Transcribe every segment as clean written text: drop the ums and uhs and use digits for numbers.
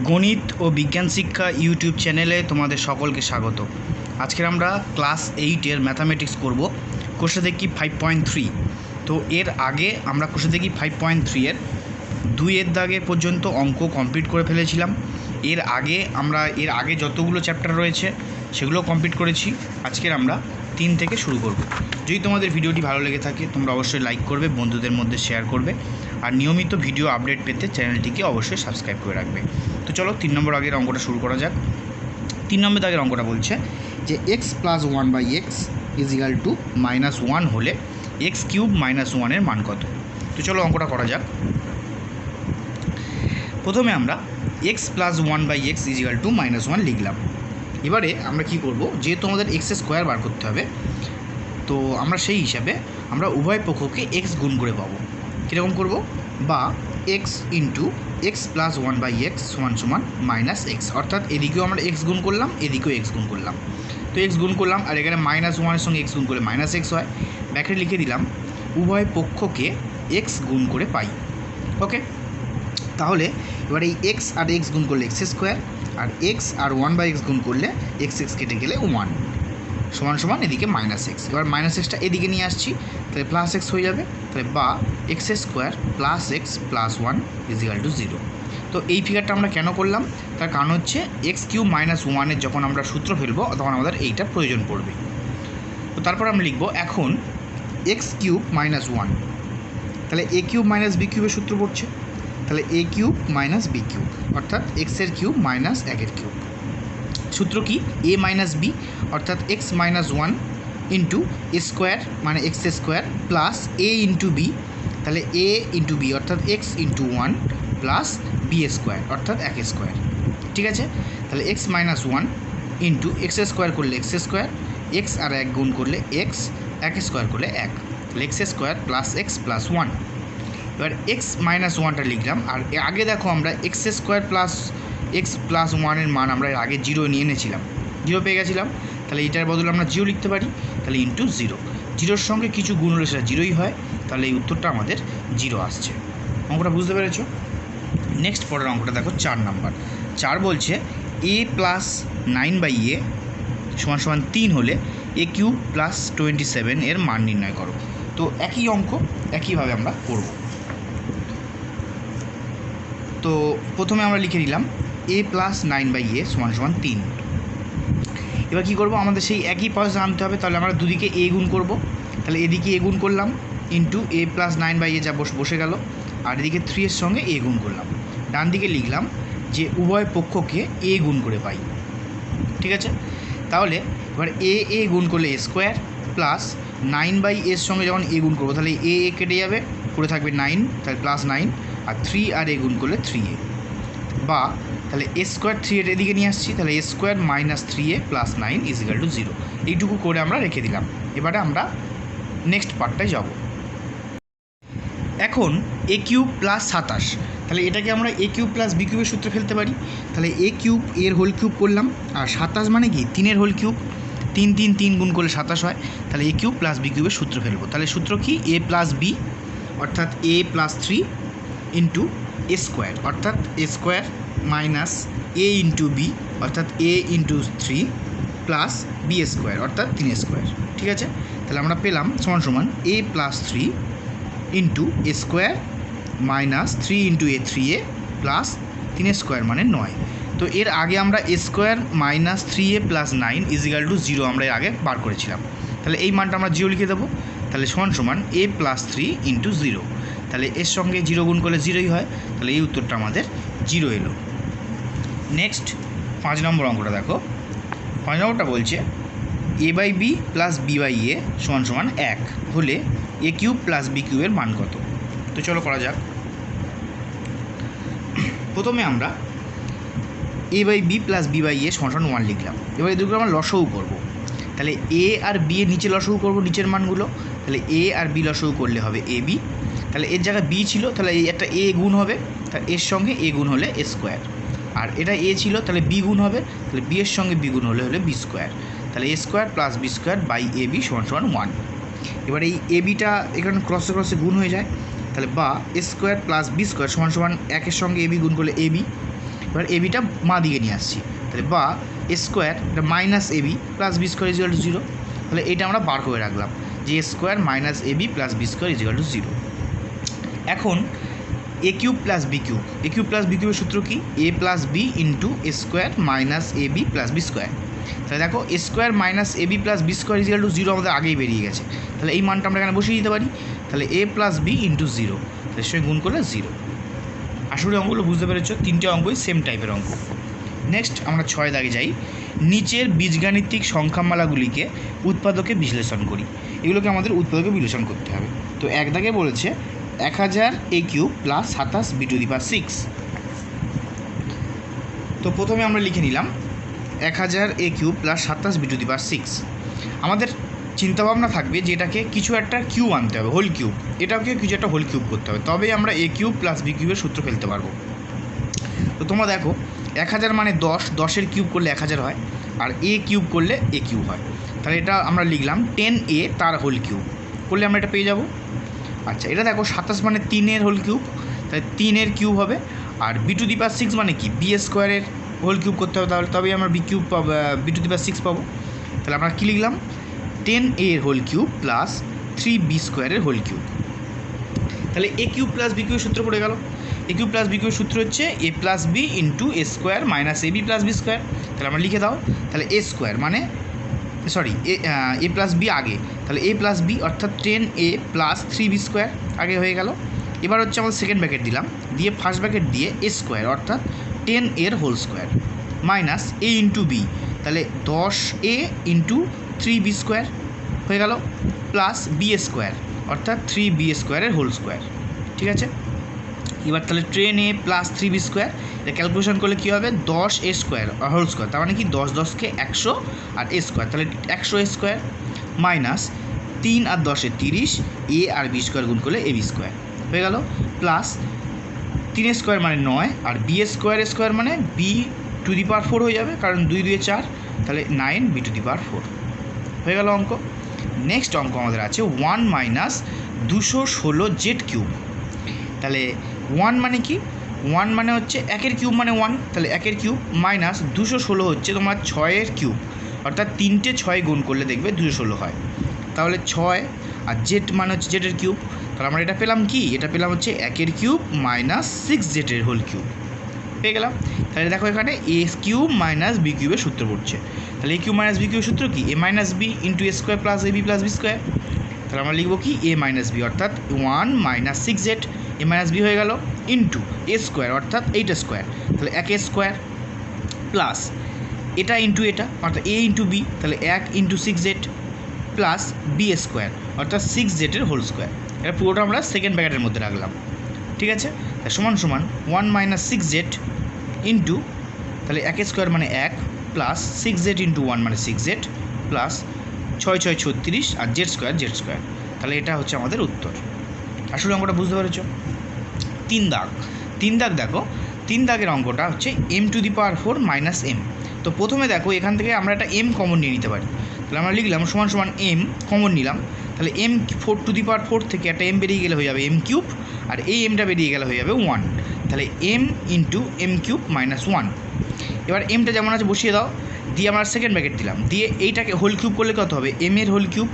গণিত ও বিজ্ঞান শিক্ষা ইউটিউব চ্যানেলে তোমাদের সকলকে স্বাগত। আজকের আমরা ক্লাস 8-এর ম্যাথামেটিক্স করব, কোষে দেখি 5.3। তো এর আগে আমরা কোষে দেখি 5.3-এর 2-এর দাগের পর্যন্ত অঙ্ক কমপ্লিট করে ফেলেছিলাম। এর আগে যতগুলো চ্যাপ্টার রয়েছে সেগুলো কমপ্লিট করেছি। আজকের আমরা 3 থেকে শুরু করব। যদি তোমাদের ভিডিওটি ভালো লেগে থাকে তোমরা অবশ্যই লাইক করবে, বন্ধুদের মধ্যে শেয়ার করবে, আর নিয়মিত ভিডিও আপডেট পেতে চ্যানেলটিকে অবশ্যই সাবস্ক্রাইব করে রাখবে। তো চলো 3 নম্বর আগের অঙ্কটা শুরু করা যাক। 3 নম্বর দাগের অঙ্কটা বলছে যে x plus 1/x is equal two -1 হলে এক্স কিউব -1-এর মান কত। তো চলো অঙ্কটা করা যাক। প্রথমে আমরা x plus 1/x is equal two -1 লিখলাম। এবারে আমরা কি করব, যেহেতু আমাদের এক্স স্কোয়ার বার করতে হবে, তো আমরা সেই হিসাবে আমরা উভয় পক্ষকে এক্স গুণ করে পাবো। কীরকম করব, বা x into x plus 1/x সমান সমান -x, অর্থাৎ এদিকেও আমরা এক্স গুণ করলাম, এদিকেও এক্স গুণ করলাম। তো এক্স গুণ করলাম, আর এখানে -1-এর সঙ্গে এক্স গুণ করলে -x হয়। ব্যাখ্যায় লিখে দিলাম উভয় পক্ষকে এক্স গুণ করে পাই। ওকে, তাহলে এবার এই এক্স আর এক্স গুণ করলে এক্স স্কোয়ার, আর এক্স আর 1/x গুণ করলে এক্স কেটে গেলে 1 সমান সমান এদিকে -x। এবার -xটা এদিকে নিয়ে আসছি, তাহলে +x হয়ে যাবে। তাহলে বা x square plus x plus 1 equal to 0। তো এই ফিগারটা আমরা কেন করলাম, তার কারণ হচ্ছে এক্স কিউব -1-এর যখন আমরা সূত্র ফেলবো তখন আমাদের এইটা প্রয়োজন পড়বে। তো তারপর আমরা লিখবো এখন এক্স কিউব -1, তাহলে এ কিউব মাইনাস বি কিউবের সূত্র পড়ছে, তাহলে এ কিউব মাইনাস বি কিউব অর্থাৎ এক্সের কিউব মাইনাস 1-এর কিউব। সূত্র কি, এ মাইনাস বি অর্থাৎ এক্স -1 ইন্টু স্কোয়ার মানে x square plus a into b, তাহলে এ ইন্টু বি অর্থাৎ x into 1 plus B square অর্থাৎ 1 স্কোয়ার। ঠিক আছে, তাহলে এক্স -1 ইন্টু এক্স স্কোয়ার করলে এক্স স্কোয়ার, এক্স আর 1 গুণ করলে এক্স, 1 স্কোয়ার করলে 1, তাহলে x square plus x plus 1। এবার এক্স -1টা লিখলাম, আর আগে দেখো আমরা X square plus x plus 1-এর মান আমরা আগে 0 নিয়ে এনেছিলাম, 0 পেয়ে গেছিলাম। তাহলে এটার বদলে আমরা 0 লিখতে পারি, তাহলে ইন্টু 0, 0-র সঙ্গে কিছু গুণ হলে সেটা 0ই হয়, তাহলে এই উত্তরটা আমাদের 0 আসছে। অঙ্কটা বুঝতে পেরেছো? নেক্সট পরের অঙ্কটা দেখো 4 নাম্বার। 4 বলছে এ প্লাস 9/a সমান সমান 3 হলে এ কিউব প্লাস 27 এর মান নির্ণয় করো। তো একই অঙ্ক একইভাবে আমরা করব। তো প্রথমে আমরা লিখে নিলাম এ প্লাস 9/a সমান সমান 3। এবার কী করবো, আমাদের সেই একই পয়সা আনতে হবে, তাহলে আমরা দুদিকে এ গুণ করব। তাহলে এদিকে এ গুণ করলাম ইন্টু এ প্লাস 9/a যা বসে গেল, আর এদিকে 3-এর সঙ্গে এ গুণ করলাম। ডান দিকে লিখলাম যে উভয় পক্ষকে এ গুণ করে পাই। ঠিক আছে, তাহলে এবার এ গুণ করলে এ স্কোয়ার প্লাস 9/a সঙ্গে যখন এ গুণ করবো তাহলে এ কেটে যাবে, পড়ে থাকবে 9, তাহলে প্লাস 9, আর 3 আর এ গুণ করলে 3a, বা তাহলে এ স্কোয়ার 3 এদিকে নিয়ে আসছি, তাহলে এ square minus 3a plus 9 is equal to 0। এইটুকু করে আমরা রেখে দিলাম। এবারে আমরা নেক্সট পার্টটায় যাব। এখন এ কিউব প্লাস 27, তাহলে এটাকে আমরা এ কিউব প্লাস বি কিউবের সূত্রে ফেলতে পারি। তাহলে এ কিউব এর হোল কিউব করলাম, আর 27 মানে কি 3-এর হোল কিউব, 3 গুণ করলে 27 হয়। তাহলে এ কিউব প্লাস বি কিউবের সূত্র ফেলবো। তাহলে সূত্র কি, এ প্লাস বি অর্থাৎ a plus 3 into A square অর্থাৎ A square minus A into B অর্থাৎ এ ইন্টু 3 প্লাস বি স্কোয়ার অর্থাৎ 3 স্কোয়ার। ঠিক আছে, তাহলে আমরা পেলাম সমান সমান A plus 3 into A square minus 3 into A 3a plus 3 square মানে 9। তো এর আগে আমরা A square minus 3a plus 9 is equal to 0 আমরা এর আগে বার করেছিলাম। তাহলে এই মানটা আমরা 0 লিখে দেবো। তাহলে সমান সমান এ প্লাস 3 ইন্টু 0, তাহলে এর সঙ্গে 0 গুণ করলে 0ই হয়, তাহলে এই উত্তরটা আমাদের 0 এলো। নেক্সট 5 নম্বর অঙ্কটা দেখো। 5 নম্বরটা বলছে a/b প্লাস b/a সমান সমান 1 হলে এ কিউব প্লাস বি কিউবের মান কত। তো চলো করা যাক। প্রথমে আমরা a/b প্লাস b/a সমান সমান 1 লিখলাম। এবার এই দুটো আমরা লসগু করব। তাহলে এ আর বি এর নিচে লসগু করব, নিচের মানগুলো। তাহলে এ আর বি লসগু করলে হবে ab, তাহলে এর জায়গায় বি ছিল, তাহলে এই একটা এ গুণ হবে, তাহলে এর সঙ্গে এ গুণ হলে এ স্কোয়ার, আর এটা এ ছিল তাহলে বি গুণ হবে, তাহলে বি এর সঙ্গে বি গুণ হলে বি স্কোয়ার, তাহলে এ square plus B square by A B সমান সমান 1। এবার এই এ বিটা এখানে ক্রসে ক্রসে গুণ হয়ে যায়, তাহলে বা A square plus B square সমান সমান 1-এর সঙ্গে এ বি গুণ করলে এ বি, এবার এবিটা মা দিকে নিয়ে আসছি, তাহলে বা এ স্কোয়ার এটা minus AB plus B square is equal to zero. তাহলে এটা আমরা বার করে রাখলাম যে A square minus AB plus B square is equal to zero. এখন A cube plus B cube, A cube plus B কিউবের সূত্র কি? A plus B into A square minus A B plus B square. তাহলে দেখো A square minus A B plus B square is equal to zero আমাদের আগেই বেরিয়ে গেছে, তাহলে এই মানটা আমরা এখানে বসিয়ে দিতে পারি। তাহলে এ প্লাস বি ইন্টু জিরো, তার সঙ্গে গুণ করলে জিরো। আসলে অঙ্কগুলো বুঝতে পেরেছ, তিনটে অঙ্কই সেম টাইপের অঙ্ক। নেক্সট আমরা 6 দাগে যাই। নিচের বীজগাণিতিক সংখ্যামালাগুলিকে উৎপাদকে বিশ্লেষণ করি। এগুলোকে আমাদের উৎপাদকে বিশ্লেষণ করতে হবে। তো 1 দাগে বলেছে 1000 A cube plus 27 B to the power 6। তো প্রথমে আমরা লিখে নিলাম 1000 A cube plus 27 B to the power 6। আমাদের চিন্তাভাবনা থাকবে যে এটাকে কিছু একটা কিউব আনতে হবে, হোল কিউব, এটাকে কিছু একটা হোল কিউব করতে হবে, তবেই আমরা এ কিউব প্লাস বি কিউবের সূত্র ফেলতে পারবো। তো তোমরা দেখো 1000 মানে 10, 10-এর কিউব করলে 1000 হয়, আর এ কিউব করলে এ কিউব হয়। তাহলে এটা আমরা লিখলাম 10a তার হোল কিউব করলে আমরা এটা পেয়ে যাব। আচ্ছা, এটা দেখো 27 মানে 3-এর হোল কিউব, তাহলে 3-এর কিউব হবে। আর বি টু দি পাওয়ার 6 মানে কি? বি স্কোয়ারের হোল কিউব করতে হবে, তাহলে তবেই আমরা বি কিউব পাবো, বি টু দি পাওয়ার 6 পাবো। তাহলে আমরা কী লিখলাম? 10a whole cube plus 3b স্কোয়ারের হোল কিউব। তাহলে এ কিউব প্লাস বি কিউবের সূত্র পড়ে গেল। এ কিউব প্লাস বি কিউবের সূত্র হচ্ছে a plus B into A square minus A B plus B square. তাহলে আমরা লিখে দাও, তাহলে এ স্কোয়ার মানে সরি এ প্লাস বি আগে, তাহলে এ প্লাস বি অর্থাৎ 10a প্লাস 3b স্কোয়ার আগে হয়ে গেল। এবার হচ্ছে আমাদের সেকেন্ড ব্র্যাকেট দিলাম, দিয়ে ফার্স্ট ব্র্যাকেট দিয়ে এ স্কোয়ার অর্থাৎ 10 এর whole square minus A into b, তাহলে 10a ইন্টু 3b স্কোয়ার হয়ে গেল, প্লাস বি স্কোয়ার অর্থাৎ 3b স্কোয়ারের হোল স্কোয়ার। ঠিক আছে, এবার তাহলে 10a প্লাস 3b স্কোয়ার, এটা ক্যালকুলেশন করলে কী হবে? 10a স্কোয়ার হোল স্কোয়ার, তার মানে কি 10 10কে 100 আর a স্কোয়ার, তাহলে 100 স্কোয়ার মাইনাস 3 আর 10-এ 30, a আর b স্কোয়ার গুণ করলে ab স্কোয়ার হয়ে গেল, প্লাস 3 স্কোয়ার মানে 9 আর b স্কোয়ার মানে b টু দি পাওয়ার 4 হয়ে যাবে, কারণ 2 2 4, তাহলে 9 b টু দি পাওয়ার 4 হয়ে গেল অঙ্ক। নেক্সট অঙ্ক আমাদের আছে 1 মাইনাস 216 জেড কিউব। তাহলে 1 মানে কি? 1 মানে হচ্ছে 1-এর কিউব মানে 1, তাহলে 1-এর কিউব মাইনাস 216 হচ্ছে তোমার 6-এর কিউব, অর্থাৎ 3টে 6 গুণ করলে দেখবে 216 হয়। তাহলে 6 আর জেড মানে হচ্ছে জেডের কিউব, তাহলে আমরা এটা পেলাম কি? এটা পেলাম হচ্ছে 1-এর কিউব মাইনাস 6 জেডের হোল কিউব পেয়ে গেলাম। তাহলে দেখো এখানে এ কিউব মাইনাস বি কিউবের সূত্র পড়ছে। তাহলে এ কিউব মাইনাস বি কিউবের সূত্র কি? A minus b into A square plus a B plus B square. তাহলে আমরা লিখবো কি? এ মাইনাস বি অর্থাৎ 1 মাইনাস 6 জেড, এ মাইনাস বি হয়ে গেল, ইন্টু এ স্কোয়ার অর্থাৎ 8 স্কোয়ার, তাহলে 1 স্কোয়ার প্লাস এটা ইন্টু এটা অর্থাৎ এ ইন্টু বি, তাহলে 1 into 6 z plus B square অর্থাৎ 6 জেডের হোল স্কোয়ার। এটা পুরোটা আমরা সেকেন্ড ব্র্যাকেটের মধ্যে রাখলাম। ঠিক আছে, সমান সমান 1 মাইনাস 6 জেড ইন্টু, তাহলে 1 স্কোয়ার মানে 1 প্লাস 6 জেড ইন্টু 1 মানে 6 জেড প্লাস 6 6 36 আর জেড স্কোয়ার। তাহলে এটা হচ্ছে আমাদের উত্তর। আসলে অঙ্কটা বুঝতে পেরেছ? 3 দাগ দেখো, 3 দাগের অঙ্কটা হচ্ছে m to the power 4 minus m. তো প্রথমে দেখো এখান থেকে আমরা একটা এম কমন নিয়ে নিতে পারি, তাহলে আমরা লিখলাম সমান সমান এম কমন নিলাম, তাহলে এম 4 টু দি পাওয়ার 4 থেকে একটা এম বেরিয়ে গেলে হয়ে যাবে এম কিউব, আর এই এমটা বেরিয়ে গেলে হয়ে যাবে 1, তাহলে m into m cube minus 1। এবার এমটা যেমন আছে বসিয়ে দাও, দিয়ে আমরা সেকেন্ড ব্র্যাকেট দিলাম, দিয়ে এইটাকে হোল কিউব করলে কত হবে? এম এর হোল কিউব,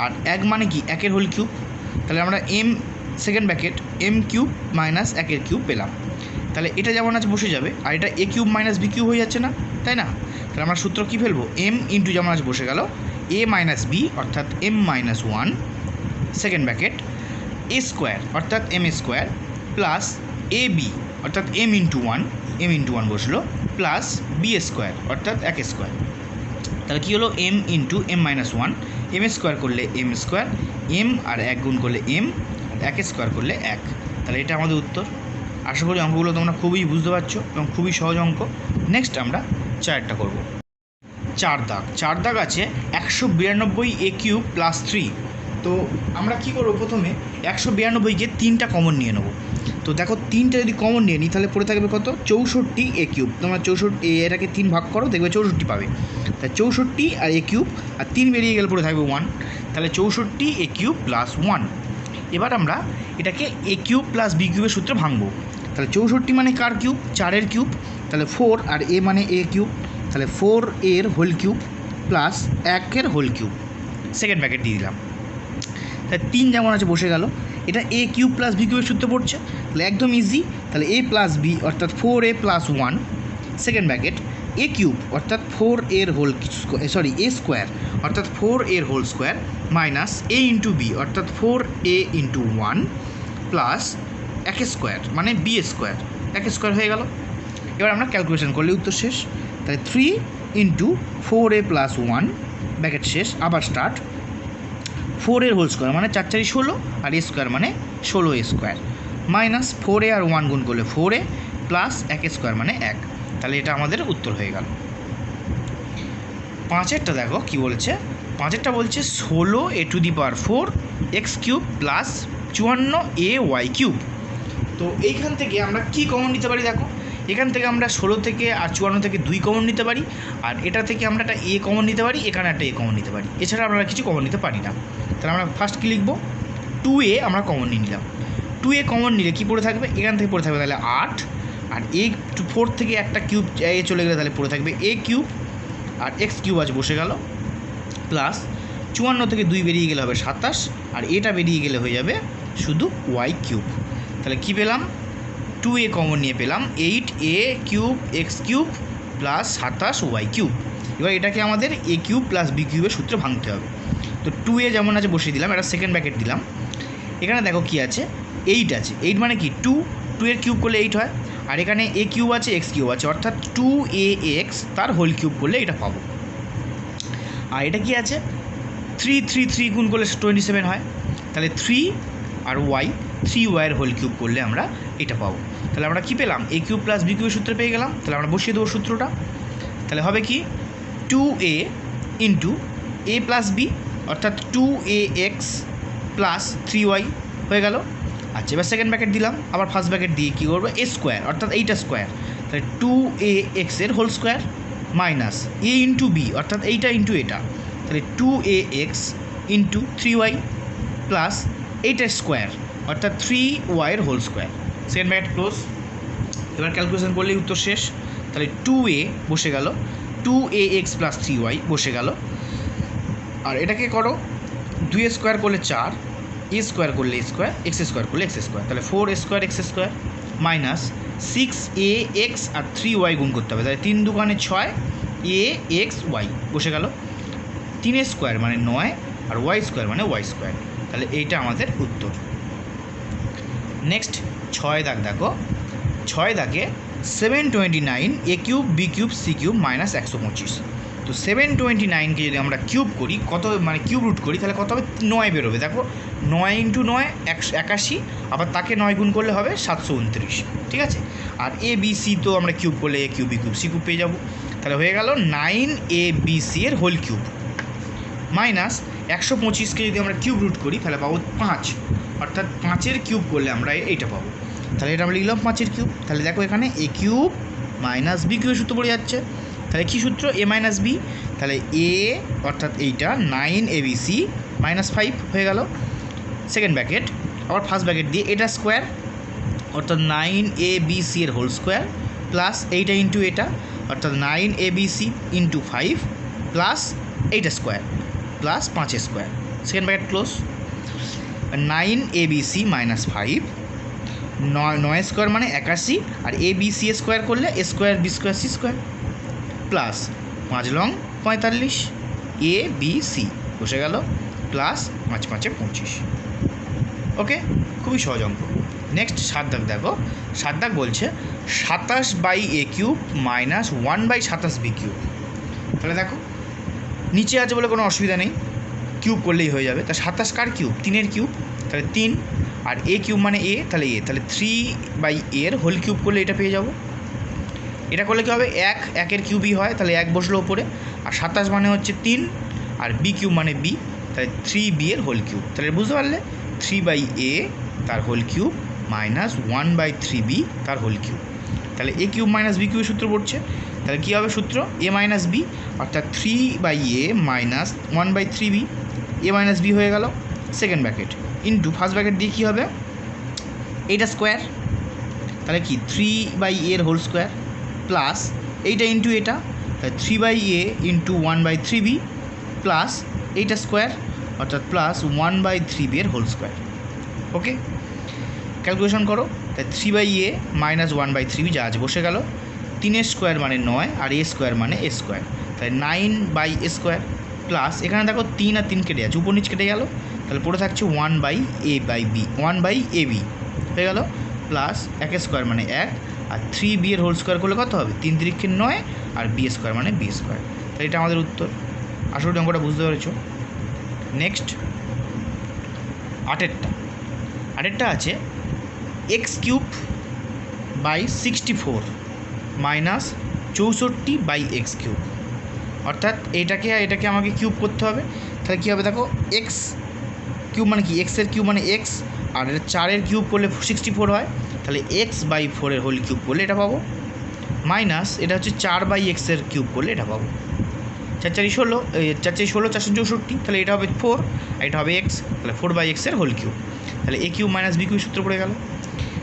আর 1 মানে কি? 1-এর হোল কিউব, তাহলে আমরা M second bracket M cube minus 1-এর কিউব পেলাম। তাহলে এটা যেমন আছে বসে যাবে, আর এটা A cube minus B cube হয়ে যাচ্ছে না, তাই না? তাহলে আমরা সূত্র কী ফেলবো? এম ইন্টু যেমন আছে বসে গেল এ মাইনাস বি অর্থাৎ এম মাইনাস 1 সেকেন্ড ব্র্যাকেট এ স্কোয়ার অর্থাৎ m square plus a b অর্থাৎ এম ইন্টু 1 বসলো প্লাস বি স্কোয়ার অর্থাৎ 1 স্কোয়ার। তাহলে কী হলো? M into m minus 1, m square করলে এম স্কোয়ার, এম আর 1 গুণ করলে এম, 1 স্কোয়ার করলে 1। তাহলে এটা আমাদের উত্তর। আশা করি অঙ্কগুলো তোমরা খুবই বুঝতে পারছো এবং খুবই সহজ অঙ্ক। নেক্সট আমরা 4টা করব। 4 দাগ আছে 192 এ কিউব প্লাস 3। তো আমরা কী করবো? প্রথমে 192কে 3টা কমন নিয়ে নেবো। তো দেখো 3টা যদি কমন নিয়ে নিই তাহলে পড়ে থাকবে কত? 64 এ কিউব। তোমরা 64 এটাকে 3 ভাগ করো, দেখবে 64 পাবে। তাই 64 আর এ কিউব আর 3 বেরিয়ে গেলে পড়ে থাকবে 1, তাহলে 64 এ কিউব প্লাস 1। এবার আমরা এটাকে এ কিউব প্লাস বি কিউবের সূত্রে ভাঙবো। তাহলে 64 মানে কার কিউব? 4-এর কিউব। তাহলে 4 আর এ মানে এ কিউব, তাহলে 4 এর হোল কিউব প্লাস 1-এর হোল কিউব, সেকেন্ড ব্র্যাকেট দিয়ে দিলাম। তাহলে 3 যেমন আছে বসে গেল। এটা এ কিউব প্লাস বি কিউবের সূত্রে পড়ছে, তাহলে একদম ইজি। তাহলে এ প্লাস বি অর্থাৎ 4a প্লাস 1, সেকেন্ড ব্র্যাকেট এ কিউব অর্থাৎ 4 এর হোল এ স্কোয়ার অর্থাৎ 4 এর whole square minus A into B অর্থাৎ 4a ইন্টু 1 প্লাস 1 স্কোয়ার মানে বি স্কোয়ার, 1 স্কোয়ার হয়ে গেল। এবার আমরা ক্যালকুলেশন করলে উত্তর শেষ। তাহলে 3 ইন্টু 4a প্লাস 1 ব্র্যাকেট শেষ, আবার স্টার্ট। 4 এর হোল স্কোয়ার মানে 4 4 16 আর এ স্কোয়ার মানে 16a স্কোয়ার মাইনাস 4a আর 1 গুণ করলে 4a প্লাস 1 স্কোয়ার মানে 1। তাহলে এটা আমাদের উত্তর হয়ে গেল। 5-এরটা দেখো কি বলছে। 5-এরটা বলছে 16a two the power 4 x cube plus 54ay cube. তো এইখান থেকে আমরা কি কমন নিতে পারি দেখো, এখান থেকে আমরা 16 থেকে আর 54 থেকে 2 কমন নিতে পারি, আর এটা থেকে আমরা একটা এ কমন নিতে পারি, এখানে একটা এ কমন নিতে পারি, এছাড়া আমরা কিছু কমন নিতে পারি না। তাহলে আমরা ফার্স্ট কী লিখবো, 2a আমরা কমন নিয়ে নিলাম। 2a কমন নিলে কী পড়ে থাকবে, এখান থেকে পড়ে থাকবে তাহলে 8, আর এ 4 থেকে একটা কিউব এ চলে গেলে তাহলে পড়ে থাকবে এ কিউব, আর এক্স কিউব আজ বসে গেল, প্লাস 54 থেকে 2 বেরিয়ে গেলে হবে 27, আর এটা বেরিয়ে গেলে হয়ে যাবে শুধু ওয়াই কিউব। তাহলে কী পেলাম, 2a কমন নিয়ে পেলাম 8a cube x cube plus 27y cube. এবার এটাকে আমাদের এ কিউব প্লাস বি কিউবের সূত্রে ভাঙতে হবে। তো 2a যেমন আছে বসিয়ে দিলাম, এটা সেকেন্ড ব্র্যাকেট দিলাম। এখানে দেখো কি আছে, 8 আছে, 8 মানে কি 2 এর কিউব করলে 8 হয়, আর এখানে এ কিউব আছে এক্স কিউব আছে অর্থাৎ 2ax তার হোল কিউব করলে এটা পাবো। আর এটা কি আছে, 3 গুণ করলে 27 হয়, তাহলে 3 আর ওয়াই 3y এর হোল কিউব করলে আমরা এটা পাবো। তাহলে আমরা কি পেলাম, এ কিউব প্লাস বি কিউবের সূত্রে পেয়ে গেলাম। তাহলে আমরা বসিয়ে দেবো সূত্রটা। তাহলে হবে কি 2a ইন্টু এ প্লাস বি অর্থাৎ 2ax প্লাস 3y হয়ে গেল। আচ্ছা, এবার সেকেন্ড ব্র্যাকেট দিলাম, আবার ফার্স্ট ব্র্যাকেট দিয়ে কী করবো, এ স্কোয়ার অর্থাৎ এইটা স্কোয়ার, তাহলে 2ax এর whole square minus A into B অর্থাৎ এইটা ইন্টু এটা, তাহলে 2ax ইন্টু 3y প্লাস এইটা স্কোয়ার অর্থাৎ 3y এর whole square, second bracket close. এবার ক্যালকুলেশন করলেই উত্তর শেষ। তাহলে 2a বসে গেল, 2ax প্লাস 3y বসে গেল, আর এটাকে করো 2 স্কোয়ার করলে 4, এ স্কোয়ার করলে এ স্কোয়ার, এক্স স্কোয়ার করলে এক্স স্কোয়ার, তাহলে 4 square x square minus 6ax আর 3y গুণ করতে হবে, তাহলে 3 দুগুণে 6 ax y বসে গেল। 3 স্কোয়ার মানে 9 আর ওয়াই স্কোয়ার মানে ওয়াই স্কোয়ার, তাহলে এইটা আমাদের উত্তর। নেক্সট 6 দাগ দেখো, 6 দাগে 729 A cube B cube C cube minus 125। তো 729কে যদি আমরা কিউব করি কত, মানে কিউব রুট করি তাহলে কত হবে, 9 বেরোবে। দেখো 9 ইন্টু 9 81, আবার তাকে 9 গুণ করলে হবে 729, ঠিক আছে। আর এ বি সি তো আমরা কিউব করলে A cube B cube C cube পেয়ে যাবো, তাহলে হয়ে গেল 9abc এর হোল কিউব মাইনাস 125কে যদি আমরা কিউব রুট করি তাহলে পাবো 5, অর্থাৎ 5-এর কিউব করলে আমরা এইটা পাবো। তাহলে এটা আমরা লিখলাম 5-এর কিউব। তাহলে দেখো এখানে এ কিউব মাইনাস বি কিউবের সূত্র পড়ে যাচ্ছে, তাহলে কী সূত্র, এ মাইনাস বি, তাহলে এ অর্থাৎ এইটা 9abc মাইনাস 5 হয়ে গেল, সেকেন্ড ব্র্যাকেট, আবার ফার্স্ট ব্র্যাকেট দিয়ে এটা স্কোয়ার অর্থাৎ 9abc এর হোল স্কোয়ার প্লাস এইটা ইন্টু এটা অর্থাৎ 9abc ইন্টু 5 প্লাস এইটা square plus 5 square, second bracket close. 9abc minus 5, 9 square মানে 81, আর abc স্কোয়ার করলে এ square B square C square plus 5 লং 45 abc বসে গেল প্লাস 5 5 25। ওকে, খুবই সহজ অঙ্ক। নেক্সট 7 দাগ দেখো, 7 দাগ বলছে 27/a cube minus 1/27b cube. তাহলে দেখো নিচে আছে বলে কোনো অসুবিধা নেই, কিউব করলেই হয়ে যাবে। তা 27 কার কিউব, 3-এর কিউব, তাহলে 3, আর এ কিউব মানে এ, তাহলে 3/a এর হোল কিউব করলে এটা পেয়ে যাবো। এটা করলে কী হবে, 1-এর কিউবই হয়, তাহলে 1 বসলো ওপরে, আর 27 মানে হচ্ছে 3, আর বি কিউব মানে বি, তাহলে 3b এর হোল কিউব। তাহলে বুঝতে পারলে 3/a তার হোল কিউব মাইনাস 1/3b তার হোল কিউব। তাহলে এ কিউব মাইনাস বি কিউবের সূত্র পড়ছে, তাহলে কী হবে সূত্র, এ মাইনাস বি অর্থাৎ 3/a মাইনাস 1/3b, এ মাইনাস বি হয়ে গেল, second bracket into first bracket দিয়ে কী হবে, এইটা স্কোয়ার, তাহলে কি 3/a এর হোল স্কোয়ার প্লাস এইটা ইন্টু এটা, তাহলে 3/a ইন্টু 1/3b প্লাস এইটা স্কোয়ার অর্থাৎ প্লাস 1/3b এর হোল স্কোয়ার। ওকে, ক্যালকুলেশন করো, তাই 3/a মাইনাস 1/3b যা আছে বসে গেল, 3 স্কোয়ার মানে 9 আর a স্কোয়ার মানে a স্কোয়ার, তাই 9/a স্কোয়ার প্লাস এখানে দেখো 3 আর 3 কেটে যাচ্ছে, উপর নিচ কেটে গেল, তাহলে পড়ে থাকছে 1/ab হয়ে গেল প্লাস 1 স্কোয়ার মানে 1 আর 3b এর হোল স্কোয়ার করলে কত হবে 3 3 9 আর b স্কোয়ার মানে b স্কোয়ার। তাই এটা আমাদের উত্তর। আশা করি অঙ্কটা বুঝতে পেরেছো। নেক্সট আটেরটা আছে x³/64 মাইনাস 64/x³ অর্থাৎ এটাকে আমাকে কিউব করতে হবে। তাহলে কী হবে দেখো, x³ মানে কি, এক্সের কিউব মানে এক্স, আর এটা 4-এর কিউব করলে 64 হয়, তাহলে x/4 এর হোল কিউব করলে এটা পাবো, মাইনাস এটা হচ্ছে 4/x এর কিউব করলে এটা পাবো। 4 4 16, 4 4 16 464, তাহলে এটা হবে 4 আর এটা হবে x, তাহলে 4/x এর হোল কিউব, তাহলে a³ মাইনাস b³ সূত্র পড়ে গেল।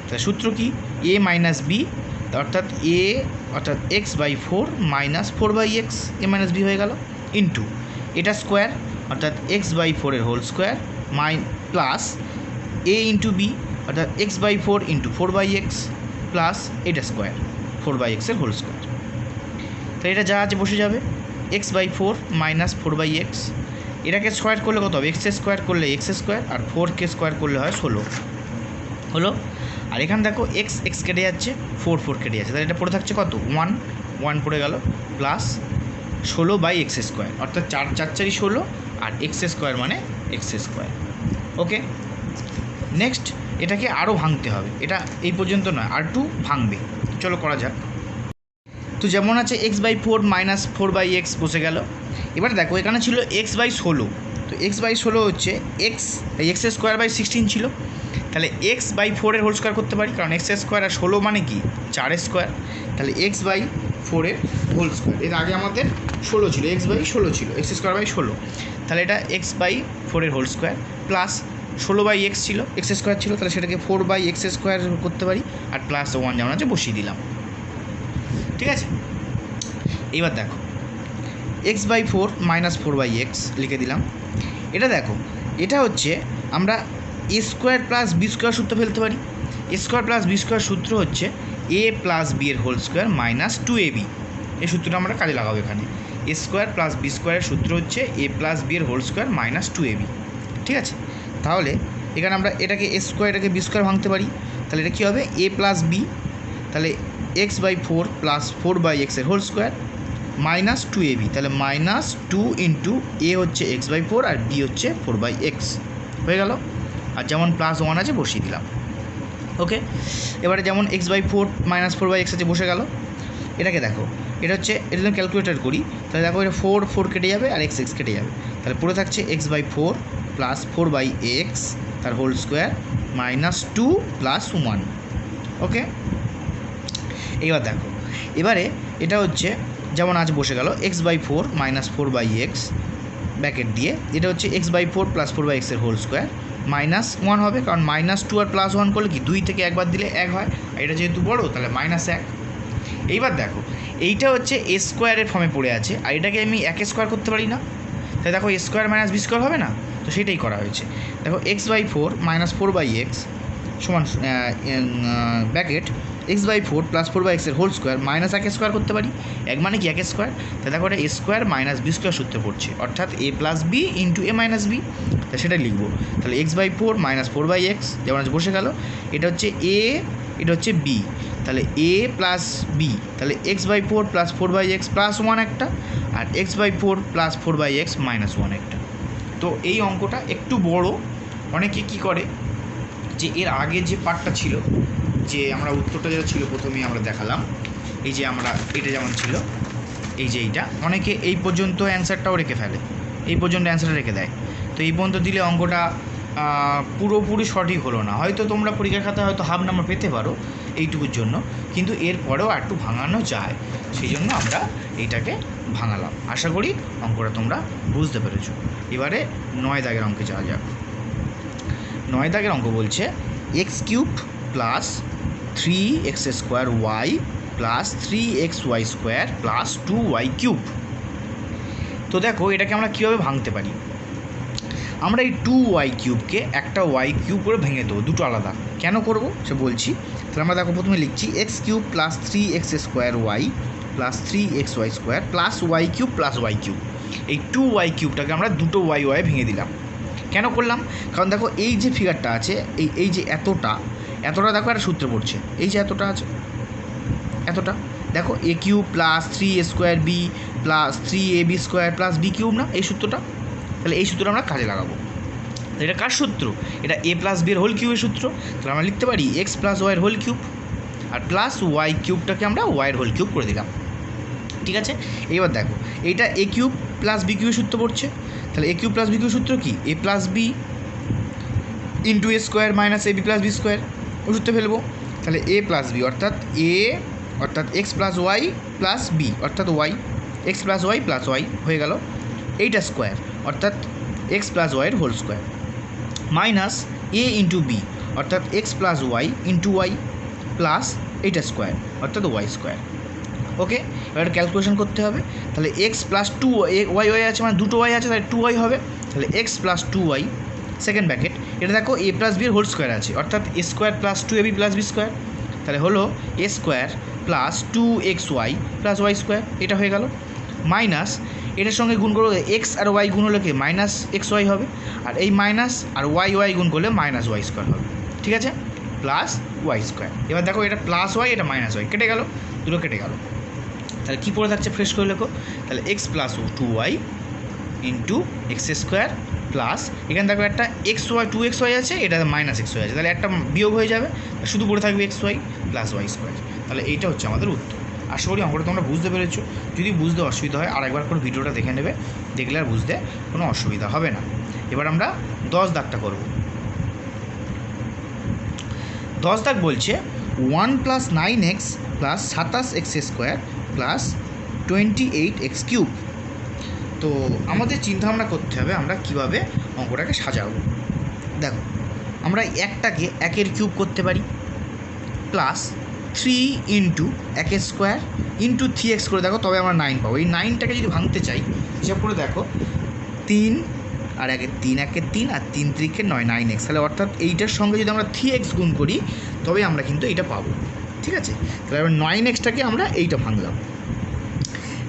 তাহলে সূত্র কি, a মাইনাস b অর্থাৎ x/4 minus 4/x a minus b হয়ে গেল, ইন্টু এটা স্কোয়ার অর্থাৎ x/4 এর whole square plus a into b অর্থাৎ x/4 ইন্টু 4/x প্লাস এটা স্কোয়ার 4/x এর হোল স্কোয়ার। তাহলে এটা যা আছে বসে যাবে, x/4 মাইনাস 4/x, এটাকে স্কোয়ার করলে কত হবে, x স্কোয়ার করলে x স্কোয়ার আর 4কে স্কোয়ার করলে হয় 16 হলো। আর এখানে দেখো x কেটে যাচ্ছে, 4 কেটে যাচ্ছে, তাহলে এটা পড়ে থাকছে কত 1 পড়ে গেল প্লাস 16/x স্কোয়ার অর্থাৎ 4 4 4 16 আর x স্কোয়ার মানে x স্কোয়ার। ওকে, নেক্সট এটাকে আরও ভাঙতে হবে, এটা এই পর্যন্ত নয় আর একটু ভাঙবে, চলো করা যাক। তো যেমন আছে x/4 মাইনাস 4/x বসে গেল। এবার দেখো এখানে ছিল x/16, তো x/16 হচ্ছে x স্কোয়ার বাই 16 ছিল, তাহলে x/4 এর হোল স্কোয়ার করতে পারি, কারণ x স্কোয়ার আর 16 মানে কি 4 স্কোয়ার, তাহলে x/4 এর হোল স্কোয়ার, এর আগে আমাদের 16 ছিল, x/16 ছিল, x স্কোয়ার বাই 16, তাহলে এটা x/4 এর হোল স্কোয়ার প্লাস 16/x ছিল, x স্কোয়ার ছিল, তাহলে সেটাকে 4/x স্কোয়ার করতে পারি, আর প্লাস 1 যেমন আছে বসিয়ে দিলাম। ঠিক আছে, এইবার দেখো x/4 মাইনাস 4/x লিখে দিলাম। এটা দেখো, এটা হচ্ছে আমরা a square plus b square সূত্র ফেলতে পারি। a square plus b square সূত্র হচ্ছে a প্লাস b এর হোল স্কোয়ার মাইনাস 2ab, এই সূত্রটা আমরা কাজে লাগাবো এখানে। a স্কোয়ার প্লাস b স্কোয়ারের সূত্র হচ্ছে a প্লাস b এর হোল স্কোয়ার মাইনাস 2ab। ঠিক আছে, তাহলে এখানে আমরা এটাকে a স্কোয়ার এটাকে b স্কোয়ার ভাঙতে পারি, তাহলে এটা কী হবে a প্লাস b, তাহলে x/4 প্লাস 4/x এর হোল স্কোয়ার মাইনাস 2ab, তাহলে মাইনাস 2 ইন্টু a হচ্ছে x/4 আর b হচ্ছে 4/x হয়ে গেল, আর যেমন প্লাস 1 আছে বসিয়ে দিলাম। ওকে, এবারে যেমন x/4 মাইনাস 4/x আছে বসে গেল। এটাকে দেখো, এটা হচ্ছে এটা যদি ক্যালকুলেটার করি তাহলে দেখো এটা 4 কেটে যাবে আর x কেটে যাবে, তাহলে পড়ে থাকছে x/4 প্লাস 4/x তার হোল স্কোয়ার মাইনাস 2 প্লাস 1। ওকে, এবার দেখো, এবারে এটা হচ্ছে যেমন আজ বসে গেল x/4 মাইনাস 4/x ব্র্যাকেট দিয়ে, এটা হচ্ছে x/4 প্লাস 4/x এর হোল স্কোয়ার মাইনাস 1 হবে, কারণ মাইনাস 2 আর প্লাস 1 করলে কি 2 থেকে একবার দিলে 1 হয়, আর এটা যেহেতু বড়ো তাহলে মাইনাস 1। এইবার দেখো এইটা হচ্ছে a স্কোয়ারের ফর্মে পড়ে আছে, আর এটাকে আমি 1 স্কোয়ার করতে পারি না, তাই দেখো a square minus b square হবে না, তো সেটাই করা হয়েছে। দেখো x/4 মাইনাস 4/x সমান ব্র্যাকেট x/4 প্লাস 4/x এর হোল স্কোয়ার মাইনাস 1 স্কোয়ার করতে পারি, 1 মানে কি 1 স্কোয়ার, তাই দেখো এটা a square minus b square সূত্রে পড়ছে, অর্থাৎ a plus b into a minus b, তাই সেটাই লিখবো। তাহলে x/4 মাইনাস 4/x যেমন আছে বসে গেল, এটা হচ্ছে a এটা হচ্ছে b, তাহলে a প্লাস b, তাহলে x/4 প্লাস 4/x প্লাস 1 একটা, আর x/4 প্লাস 4/x মাইনাস 1 একটা। তো এই অঙ্কটা একটু বড়, অনেকে কি করে যে এর আগে যে পার্টটা ছিল, যে আমরা উত্তরটা যেটা ছিল প্রথমেই আমরা দেখালাম, এই যে আমরা এটা যেমন ছিল এই যে এইটা, অনেকে এই পর্যন্ত অ্যান্সারটাও রেখে ফেলে, এই পর্যন্ত অ্যান্সারটা রেখে দেয়, তো এই পর্যন্ত দিলে অঙ্কটা পুরোপুরি সঠিক হলো না, হয়তো তোমরা পরীক্ষার খাতায় হয়তো হাফ নাম্বার পেতে পারো এইটুকুর জন্য, কিন্তু এরপরেও একটু ভাঙানো যায়, সেই জন্য আমরা এইটাকে ভাঙালাম। আশা করি অঙ্কটা তোমরা বুঝতে পেরেছো। এবারে 9 দাগের অঙ্কে যাওয়া যাক। 9 দাগের অঙ্ক বলছে x³ plus three x square y plus three x y square plus two y cube. তো দেখো এটাকে আমরা কীভাবে ভাঙতে পারি, আমরা এই টু ওয়াই কিউবকে একটা ওয়াই কিউব করে ভেঙে দেবো, দুটো আলাদা। কেন করব সে বলছি। তাহলে আমরা দেখো প্রথমে লিখছি x cube plus three x square y plus three x y square plus y cube plus y cube. এই টু ওয়াই কিউবটাকে আমরা দুটো ওয়াই ওয়াই ভেঙে দিলাম। কেন করলাম, কারণ দেখো এই যে ফিগারটা আছে, এই যে এতটা দেখো একটা সূত্র পড়ছে, এই যে এতটা আছে, এতটা দেখো A cube plus three A square B plus three A B square plus B cube না, এই সূত্রটা। তাহলে এই সূত্রটা আমরা কাজে লাগাবো। এটা কার সূত্র, এটা এ প্লাস বি এর হোল কিউবের সূত্র। তাহলে আমরা লিখতে পারি এক্স প্লাস ওয়াইয়ের হোল কিউব, আর প্লাস ওয়াই কিউবটাকে আমরা ওয়াইয়ের হোল কিউব করে দিলাম। ঠিক আছে, এইবার দেখো এইটা এ কিউব প্লাস বি কিউবের সূত্র পড়ছে। তাহলে এ কিউব প্লাস বি কিউব সূত্র কি, A plus B into A square minus A B plus B square, ওই সূত্রে ফেলবো। তাহলে এ প্লাস বি অর্থাৎ x plus Y plus B অর্থাৎ Y, X plus Y plus Y হয়ে গেল। এইটা স্কোয়ার অর্থাৎ এক্স প্লাস ওয়াইয়ের whole square minus A into B অর্থাৎ x plus Y into Y plus এইটা স্কোয়ার অর্থাৎ ওয়াই স্কোয়ার। ওকে, এবার ক্যালকুলেশন করতে হবে। তাহলে x plus two y y আছে, মানে দুটো ওয়াই আছে, তাহলে টু ওয়াই হবে। তাহলে x plus two Y second bracket, এটা দেখো এ প্লাস বি এর হোল স্কোয়ার আছে অর্থাৎ A square plus two A B plus B square. তাহলে হলো A square plus two x Y plus Y square, এটা হয়ে গেল। মাইনাস এটার সঙ্গে গুণ করলে এক্স আর ওয়াই গুণ হলে কি মাইনাস এক্স ওয়াই হবে, আর এই মাইনাস আর ওয়াই ওয়াই গুণ করলে মাইনাস ওয়াই স্কোয়ার হবে। ঠিক আছে, প্লাস ওয়াই স্কোয়ার। এবার দেখো এটা প্লাস ওয়াই, এটা মাইনাস ওয়াই, কেটে গেল, দুটো কেটে গেল। তাহলে কী পড়ে থাকছে ফ্রেশ করে লেখো। তাহলে x plus two y into x square plus এখানে দেখো একটা x y two x y আছে, এটা মাইনাস এক্স ওয়াই আছে, তাহলে একটা বিয়োগ হয়ে যাবে, শুধু পড়ে থাকবে x Y plus Y square. তাহলে এইটা হচ্ছে আমাদের উত্তর। আশা করি অঙ্কটা তোমরা বুঝতে পেরেছো। যদি বুঝতে অসুবিধা হয় আরেকবার করে ভিডিওটা দেখে নেবে, দেখলে আর বুঝতে কোনো অসুবিধা হবে না। এবার আমরা 10 দাগটা করব। 10 দাগ বলছে 1 plus 9x plus 27x square plus 28x cube. তো আমাদের চিন্তাভাবনা করতে হবে আমরা কীভাবে অঙ্কটাকে সাজাবো। দেখো আমরা একটাকে একের কিউব করতে পারি প্লাস 3 ইন্টু একের স্কোয়ার ইন্টু 3x করে দেখো, তবে আমরা 9 পাবো। এই 9টাকে যদি ভাঙতে চাই হিসাব করে দেখো 3 আর একের 3 একের 3 আর 3 3 9 9x, তাহলে অর্থাৎ এইটার সঙ্গে যদি আমরা 3x গুণ করি তবে আমরা কিন্তু এইটা পাবো। ঠিক আছে, তাহলে এবার 9xটাকে আমরা এইটা ভাঙলাম।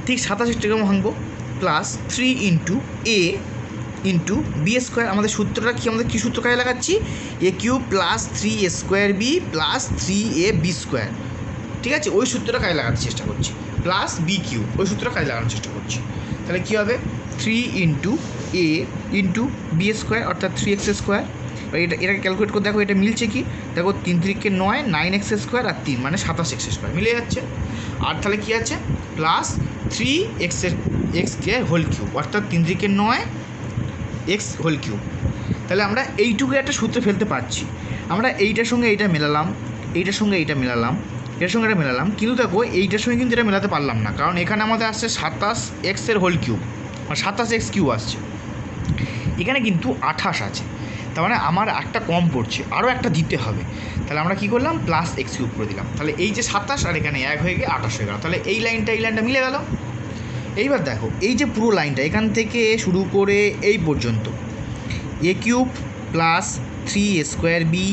ঠিক 27xটাকে ভাঙবো প্লাস 3 ইন্টু এ ইন্টু বি স্কোয়ার। আমাদের সূত্রটা কি, আমাদের কী সূত্র কাজে লাগাচ্ছি, এ cube plus 3 A square B plus 3 A B square. ঠিক আছে, ওই সূত্রটা কাজে লাগানোর চেষ্টা করছি, প্লাস বি কিউব, ওই সূত্রটা কাজে লাগানোর চেষ্টা করছি। তাহলে কী হবে 3 ইন্টু এ ইন্টু বি স্কোয়ার অর্থাৎ 3x স্কোয়ার। এটাকে ক্যালকুলেট করে দেখো এটা মিলছে কি, দেখো 3 3 9 9x স্কোয়ার আর 3 মানে 27x স্কোয়ার মিলে যাচ্ছে। আর তাহলে কী আছে প্লাস 3x হোল কিউব অর্থাৎ 3 3 9 x হোল কিউব। তাহলে আমরা এইটুকু একটা সূত্রে ফেলতে পারছি। আমরা এইটার সঙ্গে এইটা মেলালাম, এইটার সঙ্গে এইটা মেলালাম, এটার সঙ্গে এটা মেলালাম, কিন্তু দেখো এইটার সঙ্গে কিন্তু এটা মেলাতে পারলাম না, কারণ এখানে আমাদের আসছে 27x এর হোল কিউব, মানে 27x কিউব আসছে, এখানে কিন্তু 28 আছে। তার মানে আমার একটা কম পড়ছে, আরও একটা দিতে হবে। তাহলে আমরা কী করলাম প্লাস এক্স কিউব করে দিলাম। তাহলে এই যে 27 আর এখানে 1 হয়ে গিয়ে 28 হয়ে গেল। তাহলে এই লাইনটা মিলে গেল। এইবার দেখো এই যে পুরো লাইনটা এখান থেকে শুরু করে এই পর্যন্ত A cube plus 3 A square B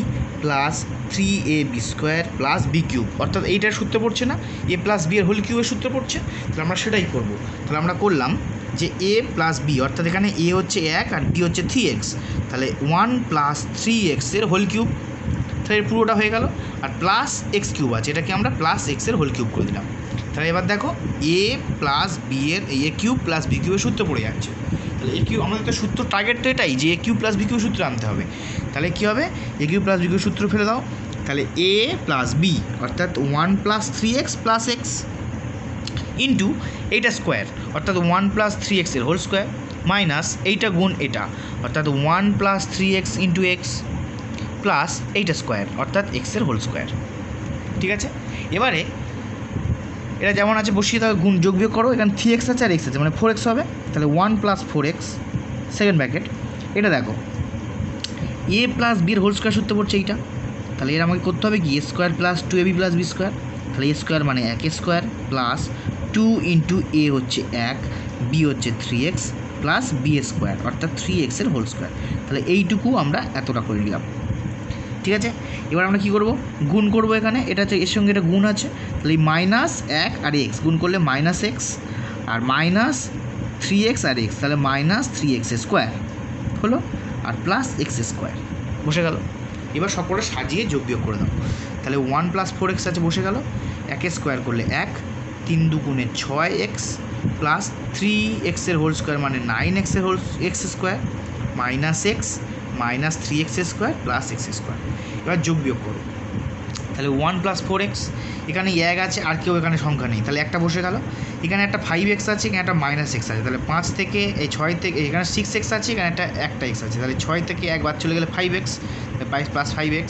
plus 3 A B square plus B cube, অর্থাৎ এইটার সূত্র পড়ছে না, এ প্লাস বি এর হোল কিউবের সূত্র পড়ছে। তাহলে আমরা সেটাই করব। তাহলে আমরা করলাম যে এ প্লাস বি অর্থাৎ এখানে এ হচ্ছে 1 আর বি হচ্ছে 3x, তাহলে 1 প্লাস 3x এর হোল কিউব, তাহলে পুরোটা হয়ে গেল। আর প্লাস এক্স কিউব আছে, এটাকে আমরা প্লাস এক্স এর হোল কিউব করে দিলাম। তাহলে এবার দেখো এ প্লাস বি এর এ কিউব প্লাস বি কিউবের সূত্র পড়ে যাচ্ছে। তাহলে এ কিউব আমাদের একটা সূত্র টার্গেট তো এটাই যে এ কিউব প্লাস বি কিউব সূত্র আনতে হবে। তাহলে কী হবে এ কিউব প্লাস বি কিউব সূত্র ফেলে দাও। তাহলে এ প্লাস বি অর্থাৎ 1 plus 3x plus x into এইটা স্কোয়ার অর্থাৎ 1 প্লাস 3x এর হোল স্কোয়ার মাইনাস এইটা গুণ এটা অর্থাৎ 1 plus 3x into x plus এইটা স্কোয়ার অর্থাৎ এক্সের হোল স্কোয়ার। ঠিক আছে, এবারে এটা যেমন আছে বসিয়ে দাও, গুণ যোগ বিয়োগ করো, এখানে 3x আছে আর x আছে মানে 4x হবে। তাহলে 1 প্লাস 4x সেকেন্ড ব্র্যাকেট, এটা দেখো এ প্লাস বির হোল স্কোয়ার সূত্র পড়ছে এইটা, তাহলে এর আমাকে করতে হবে কি A square plus 2ab plus B square. তাহলে এ স্কোয়ার মানে 1 স্কোয়ার প্লাস 2 ইন্টু এ হচ্ছে 1, বি হচ্ছে 3x প্লাস বি স্কোয়ার অর্থাৎ 3x এর হোল স্কোয়ার। তাহলে এইটুকু আমরা এতটা করে নিলাম। ঠিক আছে, এবার আমরা কী করব, গুণ করব। এখানে এটা হচ্ছে এর সঙ্গে এটা গুণ আছে, তাহলে এই -1 আর এক্স গুণ করলে -x আর -3x আর x, তাহলে -3x স্কোয়ার হলো আর প্লাস এক্স স্কোয়ার বসে গেল। এবার সকলে সাজিয়ে যোগ বিয়োগ করে দাও। তাহলে 1 + 4x আছে বসে গেল, 1 স্কোয়ার করলে 1, 3 দুগুণে 6x প্লাস 3x এর হোল স্কোয়ার মানে 9x এর whole x square -x -3x square plus x square. এবার যোগ বিয়োগ করো। তাহলে 1 + 4x, এখানে 1 আছে আর কেউ এখানে সংখ্যা নেই, তাহলে একটা বসে গেল। এখানে একটা 5x আছে, এখানে একটা -x আছে, তাহলে 5 থেকে এই 6 থেকে এখানে 6x আছে, এখানে একটা x আছে, তাহলে 6 থেকে 1 বাদ চলে গেলে 5x প্লাস 5x।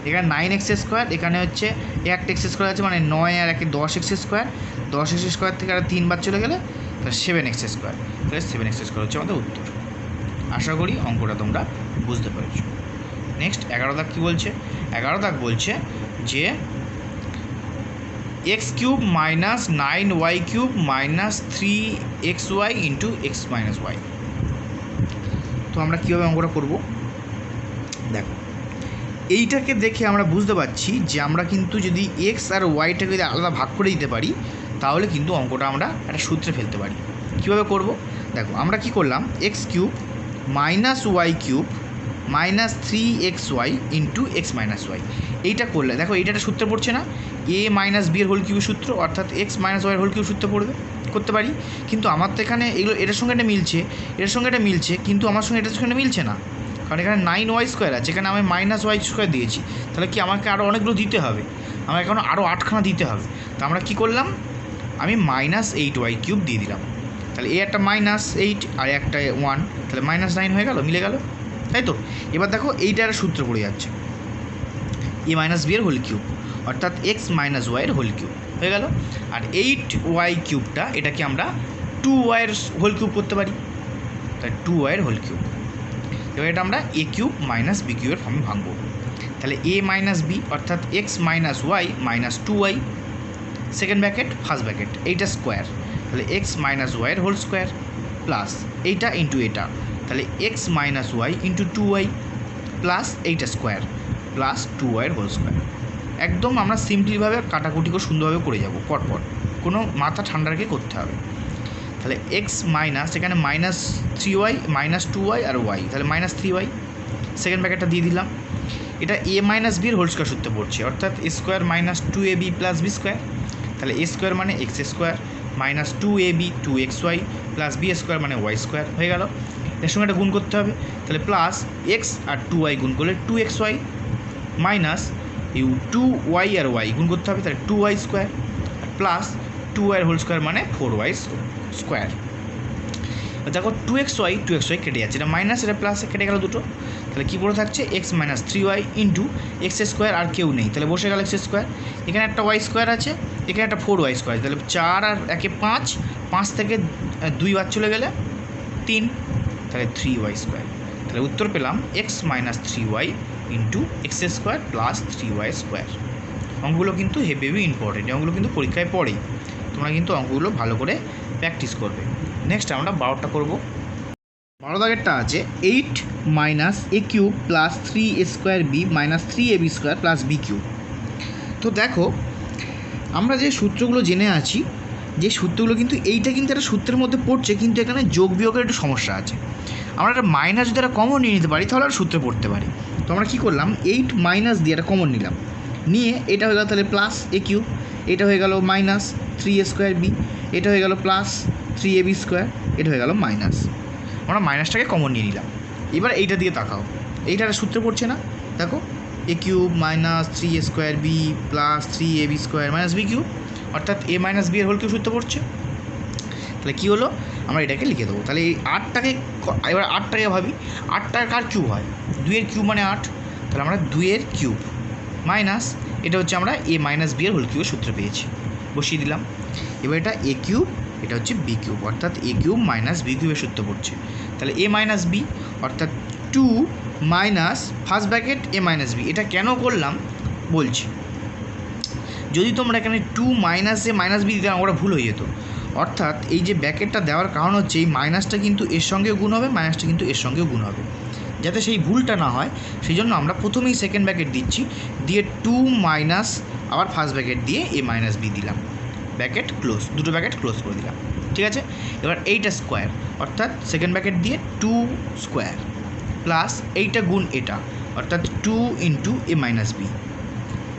এখানে 9x স্কোয়ার, এখানে হচ্ছে একটা x স্কোয়ার আছে মানে 9 আর 1 10x স্কোয়ার, 10x স্কোয়ার থেকে আর 3 বাদ চলে গেলে তাহলে 7x স্কোয়ার, তাহলে 7x স্কোয়ার হচ্ছে আমাদের উত্তর। আশা করি অঙ্কটা তোমরা বুঝতে পেরেছ। নেক্সট 11 দাগ কী বলছে, 11 দাগ বলছে যে x³ - 9y³ - 3xy into x - y। তো আমরা কীভাবে অঙ্কটা করব, দেখো এইটাকে দেখে আমরা বুঝতে পারছি যে আমরা কিন্তু যদি এক্স আর ওয়াইটাকে যদি আলাদা ভাগ করে দিতে পারি তাহলে কিন্তু অঙ্কটা আমরা একটা সূত্রে ফেলতে পারি। কীভাবে করব, দেখো আমরা কি করলাম, x³ - y³ - 3xy into x - y, এইটা করলে দেখো এইটা একটা সূত্রে পড়ছে না, a - b এর হোল কিউবের সূত্র, অর্থাৎ x - y এর হোল কিউব সূত্রে পড়বে, করতে পারি। কিন্তু আমার তো এখানে এগুলো এটার সঙ্গে এটা মিলছে, এটার সঙ্গে এটা মিলছে, কিন্তু আমার সঙ্গে এটার সঙ্গে মিলছে না, কারণ এখানে 9y² আছে, এখানে আমি -y² দিয়েছি, তাহলে কি আমাকে আরও অনেকগুলো দিতে হবে, আমার এখন আরও 8খানা দিতে হবে। তো আমরা কী করলাম, আমি -8y³ দিয়ে দিলাম, তাহলে এই একটা -8 আর একটা 1, তাহলে -9 হয়ে গেল, মিলে গেল, তাই তো। এবার দেখো এইটা একটা সূত্র পড়ে যাচ্ছে, a - b এর হোল কিউব অর্থাৎ x - y এর হোল কিউব হয়ে গেল। আর 8y³ এটাকে আমরা 2y এর হোল কিউব করতে পারি, তাই 2y এর হোল কিউব। এবার এটা আমরা a³ - b³ এর ফর্মে ভাঙবো, তাহলে a - b অর্থাৎ x - y - 2y, second bracket first bracket, এইটা স্কোয়ার, তাহলে x - y এর হোল স্কোয়ার প্লাস এইটা ইন্টু এটা, তাহলে x - y into 2y plus এইটা স্কোয়ার প্লাস 2y এর হোল স্কোয়ার। একদম আমরা সিম্পলিভাবে কাটাকুটি করে সুন্দরভাবে করে যাব পরপর, কোনো মাথা ঠান্ডা রেখে করতে হবে। তাহলে x এখানে -3y -2y আর y, তাহলে -3y, সেকেন্ড ব্র্যাকেটটা দিয়ে দিলাম। এটা a - b এর হোল স্কোয়ার সূত্রে পড়ছে, অর্থাৎ a square - 2ab plus b square, তাহলে a স্কোয়ার মানে x square -2ab 2xy plus b square মানে y স্কোয়ার হয়ে গেল। এর সঙ্গে একটা গুণ করতে হবে, তাহলে প্লাস x আর 2y গুণ করলে 2xy মাইনাস এই 2y আর y গুণ করতে হবে, তাহলে 2y স্কোয়ার প্লাস 2y এর হোল স্কোয়ার মানে 4y স্কোয়ার। দেখো 2xy কেটে যাচ্ছে, এটা মাইনাস এটা প্লাস কেটে গেল দুটো, তাহলে কী পড়ে থাকছে x - 3y into x square, আর কেউ নেই তাহলে বসে গেল x স্কোয়ার, এখানে একটা y স্কোয়ার আছে, এখানে একটা 4y স্কোয়ার, তাহলে 4 আর 1 5, 5 থেকে 2 বাদ চলে গেলে 3, তাহলে 3y স্কোয়ার। তাহলে উত্তর পেলাম x - 3y into x square plus 3y square. অঙ্কগুলো কিন্তু হেভি ইম্পর্টেন্ট, অঙ্কগুলো কিন্তু পরীক্ষায় পড়েই, তোমরা কিন্তু অঙ্কগুলো ভালো করে প্র্যাকটিস করবে। নেক্সট আমরা 12টা করবো। 12 দাগেরটা আছে 8 - a³ plus 3a² b - 3ab² plus b³। তো দেখো আমরা যে সূত্রগুলো জেনে আছি, যে সূত্রগুলো কিন্তু এইটা কিন্তু একটা সূত্রের মধ্যে পড়ছে, কিন্তু এখানে যোগ বিয়োগের একটু সমস্যা আছে। আমরা একটা মাইনাস যদি একটা কমন নিয়ে নিতে পারি তাহলে আর সূত্রে পড়তে পারি। তো আমরা কী করলাম, 8 মাইনাস দিয়ে একটা কমন নিলাম, নিয়ে এটা হয়ে গেল তাহলে প্লাস a³, এটা হয়ে গেল -3a² b, এটা হয়ে গেল প্লাস 3ab², এটা হয়ে গেল মাইনাস, আমরা মাইনাসটাকে কমন নিয়ে নিলাম। এবার এইটা দিয়ে তাকাও, এইটা একটা সূত্রে পড়ছে না, দেখো a³ - 3a² b plus 3ab² - b³, অর্থাৎ a - b এর হোল কিউব সূত্রে পড়ছে। তাহলে কী হলো, আমরা এটাকে লিখে দেবো। তাহলে এই 8টাকে, এবার 8টাকে ভাবি, 8টা কার কিউব হয়, 2 এর কিউব মানে 8, তাহলে আমরা 2 এর কিউব মাইনাস এটা হচ্ছে আমরা a - b এর হোল কিউবের সূত্র পেয়েছি, বসিয়ে দিলাম। এবার এটা a³ এটা হচ্ছে b³ অর্থাৎ a³ - b³ এর সূত্র পড়ছে, তাহলে a - b অর্থাৎ টু মাইনাস ফার্স্ট ব্র্যাকেট এ মাইনাস বি। এটা কেন করলাম বলছি, যদি তোমরা এখানে টু মাইনাস এ মাইনাস বি দিতে ওরা ভুল হয়ে যেত। অর্থাৎ এই যে ব্র্যাকেটটা দেওয়ার কারণ হচ্ছে এই মাইনাসটা কিন্তু এর সঙ্গেও গুণ হবে, মাইনাসটা কিন্তু এর সঙ্গেও গুণ হবে, যাতে সেই ভুলটা না হয় সেই জন্য আমরা প্রথমেই সেকেন্ড ব্র্যাকেট দিচ্ছি, দিয়ে টু মাইনাস আবার ফার্স্ট ব্র্যাকেট দিয়ে এ মাইনাস বি দিলাম, ব্র্যাকেট ক্লোজ, দুটো ব্র্যাকেট ক্লোজ করে দিলাম। ঠিক আছে, এবার এইটা স্কোয়ার অর্থাৎ সেকেন্ড ব্র্যাকেট দিয়ে টু স্কোয়ার প্লাস এইটা গুণ এটা অর্থাৎ two into a minus B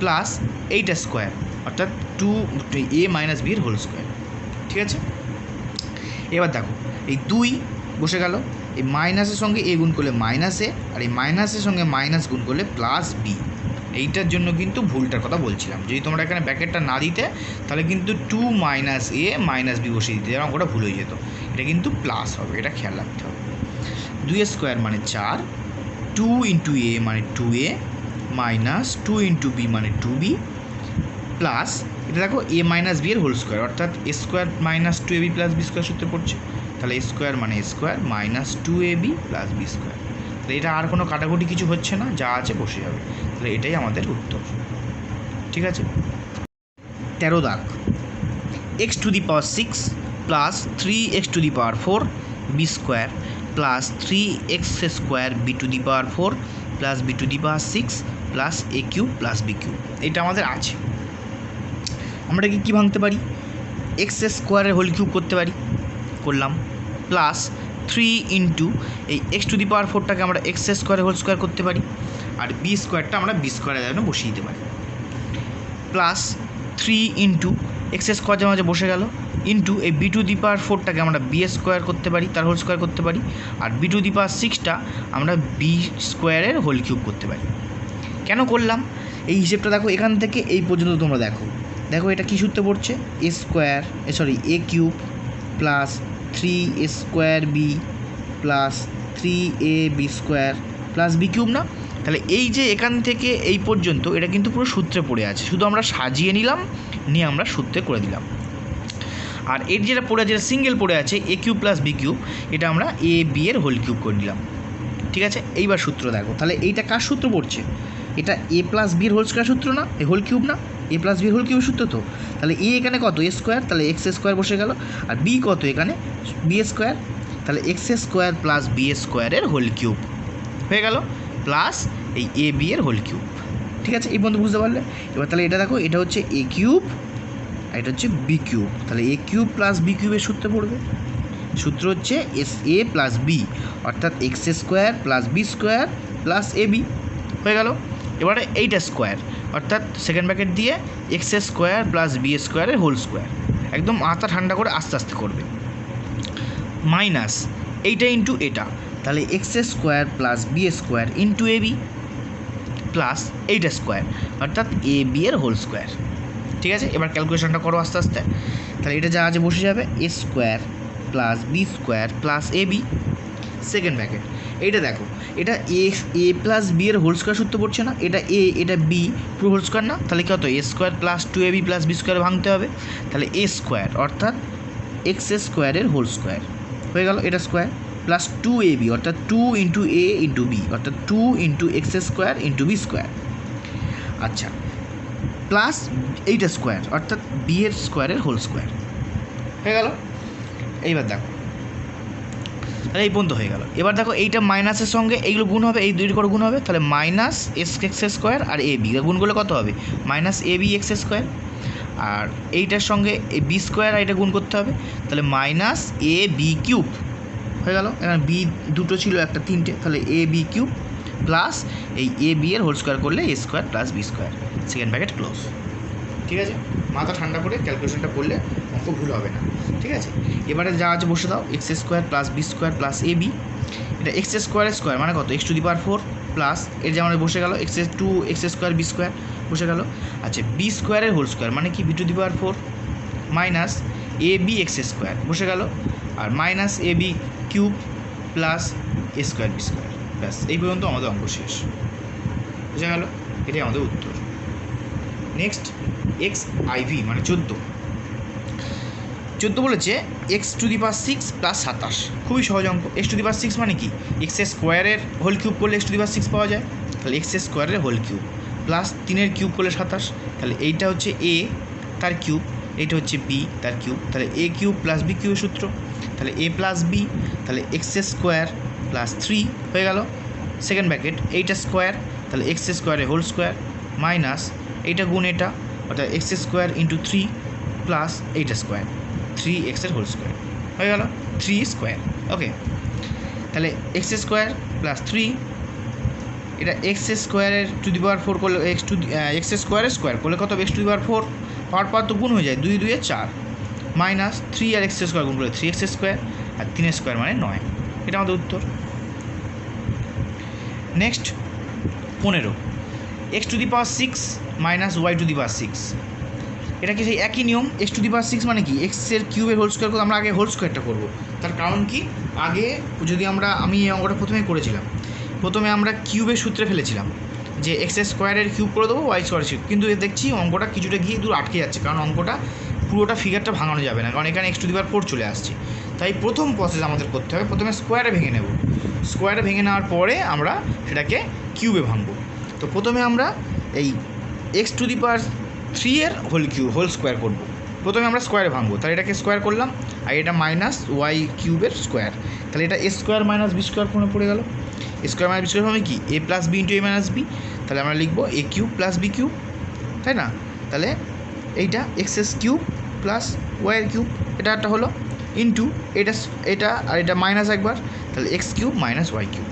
plus এইটা স্কোয়ার অর্থাৎ টু এ মাইনাস বির হোল স্কোয়ার। ঠিক আছে, এবার দেখো এই দুই বসে গেল, এই মাইনাসের সঙ্গে এ গুণ করলে মাইনাস এ, আর এই মাইনাসের সঙ্গে মাইনাস গুণ করলে প্লাস বি। এইটার জন্য কিন্তু ভুলটার কথা বলছিলাম, যদি তোমরা এখানে ব্র্যাকেটটা না দিতে তাহলে কিন্তু টু মাইনাস এ মাইনাস বি বসিয়ে দিতে, যেমন ওটা ভুল হয়ে যেত। এটা কিন্তু প্লাস হবে, এটা খেয়াল রাখতে হবে। 2 স্কোয়ার মানে 4, 2 ইন্টু এ মানে 2a মাইনাস 2 ইন্টু বি মানে 2b প্লাস এটা দেখো এ মাইনাস বি এর হোল স্কোয়ার অর্থাৎ A square minus 2ab plus B square সূত্রে পড়ছে, তাহলে এ স্কোয়ার মানে A square minus 2ab plus B square. তাহলে এটা আর কোনো কাটাকুটি কিছু হচ্ছে না, যা আছে বসে যাবে। তাহলে এটাই আমাদের উত্তর। ঠিক আছে, 13 দাগ, এক্স টু দি পাওয়ার 6 প্লাস 3x to the power 4 b square plus 3x square b to the power 4 plus b to the power 6 plus a cube plus B cube. এটা আমাদের আছে। আমরা কি ভাঙতে পারি, এক্স স্কোয়ারের হোল কিউব করতে পারি, করলাম, প্লাস 3 ইন্টু এই এক্স টু দি পাওয়ার 4টাকে আমরা এক্স স্কোয়ারের হোল স্কোয়ার করতে পারি, আর বি স্কোয়ারটা আমরা বি স্কোয়ারের জন্য বসিয়ে দিতে পারি, প্লাস 3 ইন্টু এক্স স্কোয়ার যে মাঝে বসে গেল ইন্টু এই বি টু দি পাওয়ার 4টাকে আমরা বি স্কোয়ার করতে পারি, তার হোল স্কোয়ার করতে পারি, আর বি টু দি পাওয়ার 6টা আমরা বি স্কোয়ারের হোল কিউব করতে পারি। কেন করলাম এই হিসেবটা দেখো, এখান থেকে এই পর্যন্ত তোমরা দেখো, দেখো এটা কী সূত্রে পড়ছে, a square a cube plus 3 square B plus 3a b square plus B cube না। তাহলে এই যে এখান থেকে এই পর্যন্ত এটা কিন্তু পুরো সূত্রে পড়ে আছে, শুধু আমরা সাজিয়ে নিলাম, নিয়ে আমরা সূত্রে করে দিলাম। আর এর যেটা পড়ে আছে, যেটা সিঙ্গেল পড়ে আছে এ কিউব প্লাস বি কিউব, এটা আমরা এ বি এর হোল কিউব করে নিলাম। ঠিক আছে, এইবার সূত্র দেখো, তাহলে এইটা কার সূত্র পড়ছে, এটা এ প্লাস বির হোল স্কোয়ার সূত্র না, এ হোল কিউব না, এ প্লাস বির হোল কিউব সূত্র তো। তাহলে এ এখানে কত, এ স্কোয়ার, তাহলে এক্স স্কোয়ার বসে গেল, আর বি কত এখানে বি স্কোয়ার, তাহলে এক্স স্কোয়ার প্লাস বি স্কোয়ারের হোল কিউব হয়ে গেল, প্লাস এই এ বি এর হোল কিউব। ঠিক আছে, এই বন্ধু বুঝতে পারলে। এবার তাহলে এটা দেখো, এটা হচ্ছে এ কিউব আর এটা হচ্ছে বি কিউব, তাহলে এ কিউব প্লাস বি কিউবের সূত্রে পড়বে, সূত্র হচ্ছে এস এ প্লাস বি অর্থাৎ x square plus B square plus a b হয়ে গেল। এবারে এইটা স্কোয়ার অর্থাৎ সেকেন্ড ব্র্যাকেট দিয়ে এক্স স্কোয়ার প্লাস বি স্কোয়ারের হোল স্কোয়ার, একদম মাথা ঠান্ডা করে আস্তে আস্তে করবে, মাইনাস এইটা ইন্টু এটা, তাহলে x square plus B square into a B plus এইটা স্কোয়ার অর্থাৎ এ বি এর হোল স্কোয়ার। ঠিক আছে, এবার ক্যালকুলেশনটা করো আস্তে আস্তে, তাহলে এটা যা আছে বসে যাবে, a square plus B square plus a b second bracket. এইটা দেখো, এটা এ প্লাস বি এর হোল স্কোয়ার সূত্র পড়ছে না, এটা এ এটা বি পুরো হোল স্কোয়ার না, তাহলে কত a square plus 2ab plus B square ভাঙতে হবে, তাহলে এ স্কোয়ার অর্থাৎ এক্স স্কোয়ারের হোল স্কোয়ার হয়ে গেল, এটা স্কোয়ার প্লাস 2ab অর্থাৎ 2 ইন্টু এ ইন্টু বি অর্থাৎ 2 into x square into b square, আচ্ছা, প্লাস এইটা স্কোয়ার অর্থাৎ বি এর স্কোয়ারের হোল স্কোয়ার হয়ে গেল। এইবার দেখো, তাহলে এই পর্যন্ত হয়ে গেল। এবার দেখো এইটা মাইনাসের সঙ্গে এইগুলো গুণ হবে, এই দুইটা করে গুণ হবে, তাহলে minus x square R A B গুণ করলে কত হবে, মাইনাস এ বি এক্স স্কোয়ার, আর এইটার সঙ্গে এই বি স্কোয়ার আর এটা গুণ করতে হবে, তাহলে মাইনাস এ বি কিউব হয়ে গেল। এখানে বি দুটো ছিল, একটা তিনটে, তাহলে এ বি কিউব প্লাস এই এ বি এর হোল স্কোয়ার করলে এ square plus B square second bracket close. ঠিক আছে, মাথা ঠান্ডা করে ক্যালকুলেশনটা করলে অঙ্ক ভুল হবে না। ঠিক আছে, এবারে যা আছে বসে দাও, x square plus B square plus a b, এটা এক্স স্কোয়ারের স্কোয়ার মানে কত x to the power 4 plus এর যেমন বসে গেল এক্স স্কোয়ার বি স্কোয়ার বসে গেল, আচ্ছা বি স্কোয়ারের হোল স্কোয়ার মানে কি b to the power 4 minus A b x square বসে গেল, আর minus A b cube plus a square B square, ব্যাস এই পর্যন্ত আমাদের অঙ্ক শেষ। বুঝে গেল, এটাই আমাদের উত্তর। নেক্সট এক্স আইভি মানে 14 14 বলেছে x to the power 6 plus 27, খুবই সহজ অঙ্ক। এক্স টু দি পাওয়ার 6 মানে কি, এক্স স্কোয়ারের হোল কিউব করলে এক্স টু দি পাওয়ার 6 পাওয়া যায়, তাহলে এক্স স্কোয়ারের হোল কিউব প্লাস 3 কিউব করলে 27, তাহলে এইটা হচ্ছে এ তার কিউব, এইটা হচ্ছে বি তার কিউব, তাহলে এ কিউব প্লাস বি কিউবের সূত্র, তাহলে এ প্লাস বি, তাহলে এক্স স্কোয়ার প্লাস 3 হয়ে গেল, সেকেন্ড ব্র্যাকেট এইটা স্কোয়ার, তাহলে এক্স স্কোয়ারের হোল স্কোয়ার মাইনাস এইটা গুণ এটা, অর্থাৎ এক্স স্কোয়ার ইন্টু 3 প্লাস এইটা স্কোয়ার 3x হোল স্কোয়ার হয়ে গেল 3 স্কোয়ার। ওকে, তাহলে এক্স স্কোয়ার প্লাস 3, এটা এক্স স্কোয়ারের টু দি পাওয়ার 4 করলে এক্স স্কোয়ারের স্কোয়ার করলে কত, এক্স টু দি পাওয়ার 4 পাওয়ার তো গুণ হয়ে যায়, 2 2 4 মাইনাস 3 আর এক্স স্কোয়ার গুণ করলে 3x স্কোয়ার, আর 3 স্কোয়ার মানে 9, এটা আমাদের উত্তর। Next 15, x to the power 6 minus y to the power 6, এটা কি সেই একই নিয়ম। এক্স টু দি পাওয়ার 6 মানে কি, এক্সের কিউবের হোল স্কোয়ার করতে আমরা আগে হোল স্কোয়ারটা করবো, তার কারণ কি, আগে যদি আমি এই অঙ্কটা প্রথমেই করেছিলাম, প্রথমে আমরা কিউবের সূত্রে ফেলেছিলাম যে এক্স স্কোয়ারের কিউব করে দেবো ওয়াই স্কোয়ারের কিউব, কিন্তু দেখছি অঙ্কটা কিছুটা গিয়ে দূর আটকে যাচ্ছে, কারণ অঙ্কটা পুরোটা ফিগারটা ভাঙানো যাবে না, কারণ এখানে এক্স টু দি পাওয়ার 4 চলে আসছে। তাই প্রথম প্রসেস আমাদের করতে হবে, প্রথমে স্কোয়ারে ভেঙে নেব, স্কোয়ারে ভেঙে নেওয়ার পরে আমরা সেটাকে কিউবে ভাঙবো। তো প্রথমে আমরা এই এক্স টু দি পাওয়ার 3 এর হোল স্কোয়ার করব, প্রথমে আমরা স্কোয়ারে ভাঙবো, তাহলে এটাকে স্কোয়ার করলাম, আর এটা মাইনাস ওয়াই কিউবের স্কোয়ার, তাহলে এটা a square minus b square কোণে পড়ে গেল, স্কোয়ার মাইনাস বি স্কোয়ার মানে কি, A plus B into a minus b, তাহলে আমরা লিখবো এ কিউব প্লাস বি কিউব, তাই না, তাহলে এইটা এক্স এস কিউব প্লাস ওয়াইয়ের কিউব, এটা একটা হলো, ইন্টু এটা আর এটা মাইনাস একবার, তাহলে x cube minus y cube,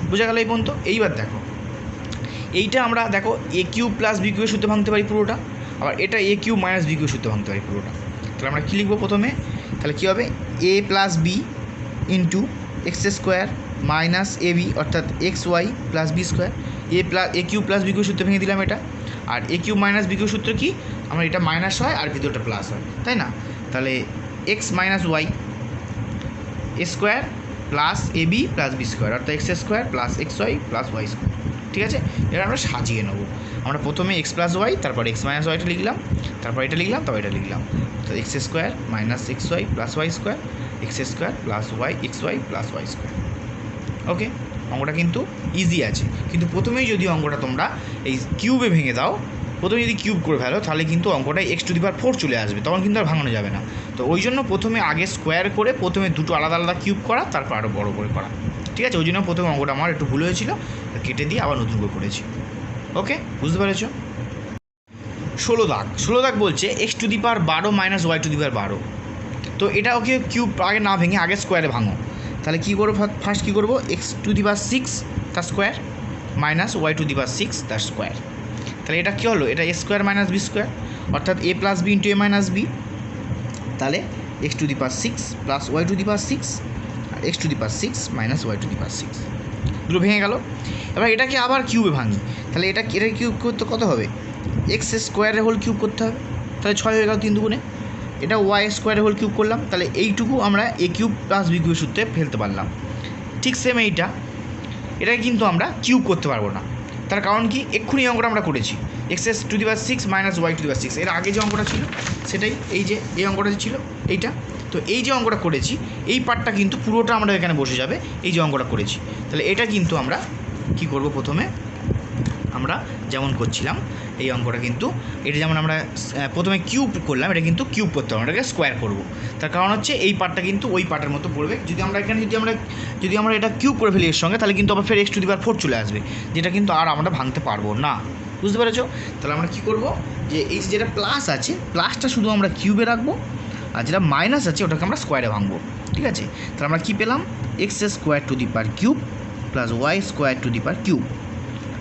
বোঝা গেল এই পর্যন্ত। এইবার দেখো এইটা আমরা দেখো এ কিউব প্লাস বি কিউবের সূত্রে ভাঙতে পারি পুরোটা, আবার এটা এ কিউব মাইনাস বি কিউবের সূত্রে ভাঙতে পারি পুরোটা, তাহলে আমরা কী লিখবো প্রথমে, তাহলে কী হবে a plus B into x square minus A b, অর্থাৎ x Y plus B square, a cube plus B কিউবের সূত্রে ভেঙে দিলাম এটা, আর এ কিউব মাইনাস বি কিউবের সূত্র কি, আমরা এটা মাইনাস হয় আর ভিতরটা প্লাস হয়, তাই না, তাহলে x minus y square plus a B plus B square, অর্থাৎ x square plus x Y plus Y square, ঠিক আছে। এবার আমরা সাজিয়ে নেবো, আমরা প্রথমে এক্স প্লাস ওয়াই, তারপর এক্স মাইনাস ওয়াইটা লিখলাম, তারপর এটা লিখলাম, তারপর এটা লিখলাম, তো x square minus x Y plus Y square, x square plus y x Y plus Y square. Okay, অঙ্কটা কিন্তু ইজি আছে, কিন্তু প্রথমেই যদি অঙ্কটা তোমরা এই কিউবে ভেঙে দাও, প্রথমে যদি কিউব করে ফেলো, তাহলে কিন্তু অঙ্কটা এক্স টু দি পাওয়ার 4 চলে আসবে, তখন কিন্তু আর ভাঙানো যাবে না। তো ওই জন্য প্রথমে আগে স্কোয়ার করে প্রথমে দুটো আলাদা আলাদা কিউব করা, তারপর আরও বড় করে করা, ঠিক আছে। ওই জন্য প্রথমে অঙ্কটা আমার একটু ভুল হয়েছিল, কেটে দিয়ে আবার নতুন করে করেছি। ওকে, বুঝতে পেরেছ। 16 দাগ বলছে x to the power 12 minus y to the power 12, তো এটা ওকে কিউব আগে না ভেঙে আগে স্কোয়ারে ভাঙো, তাহলে কী করবো, ফার্স্ট কী করবো, এক্স টু দি পাওয়ার 6 তার square minus y to the power 6 তার স্কোয়ার, তাহলে এটা কী হলো, এটা a square minus b square, অর্থাৎ a plus B into a minus b, তাহলে x to the power 6 plus y to the power 6 আর x to the power 6 minus y to the power 6, দুটো ভেঙে গেল। এবার এটাকে আবার কিউবে ভাঙি, তাহলে এটা কিউব করতে কত হবে, এক্স স্কোয়ারের হোল কিউব করতে হবে, তাহলে 6 হয়ে গেল 3 দুগুণে, এটা ওয়াই স্কোয়ারের হোল কিউব করলাম, তাহলে এইটুকু আমরা এ কিউব প্লাস বি কিউবের সূত্রে ফেলতে পারলাম। ঠিক সেম এটাকে কিন্তু আমরা কিউব করতে পারবো না, তার কারণ কি, এক্ষুনি অঙ্কটা আমরা করেছি x to the power 6 minus y to the power 6, এর আগে যে অঙ্কটা ছিল সেটাই, এই অঙ্কটা ছিল এইটা, তো এই যে অঙ্কটা করেছি এই পার্টটা কিন্তু পুরোটা আমরা এখানে বসে যাবে, এই যে অঙ্কটা করেছি, তাহলে এটা কিন্তু আমরা কি করব, প্রথমে আমরা যেমন করছিলাম এই অঙ্কটা কিন্তু এটা যেমন আমরা প্রথমে কিউব করলাম, এটা কিন্তু কিউব করতে হবে, এটাকে স্কোয়ার করব, তার কারণ হচ্ছে এই পার্টটা কিন্তু ওই পার্টের মতো পড়বে, যদি আমরা এখানে যদি আমরা এটা কিউব করে ফেলি এর সঙ্গে, তাহলে কিন্তু আবার ফের এক্স টু দি পাওয়ার 4 চলে আসবে, যেটা কিন্তু আর আমরা ভাঙতে পারবো না, বুঝতে পেরেছো। তাহলে আমরা কী করব, যে এই যেটা প্লাস আছে প্লাসটা শুধু আমরা কিউবে রাখবো, আর যেটা মাইনাস আছে ওটাকে আমরা স্কোয়ারে ভাঙবো, ঠিক আছে। তাহলে আমরা কী পেলাম, x square to the power cube plus Y square to the power cube,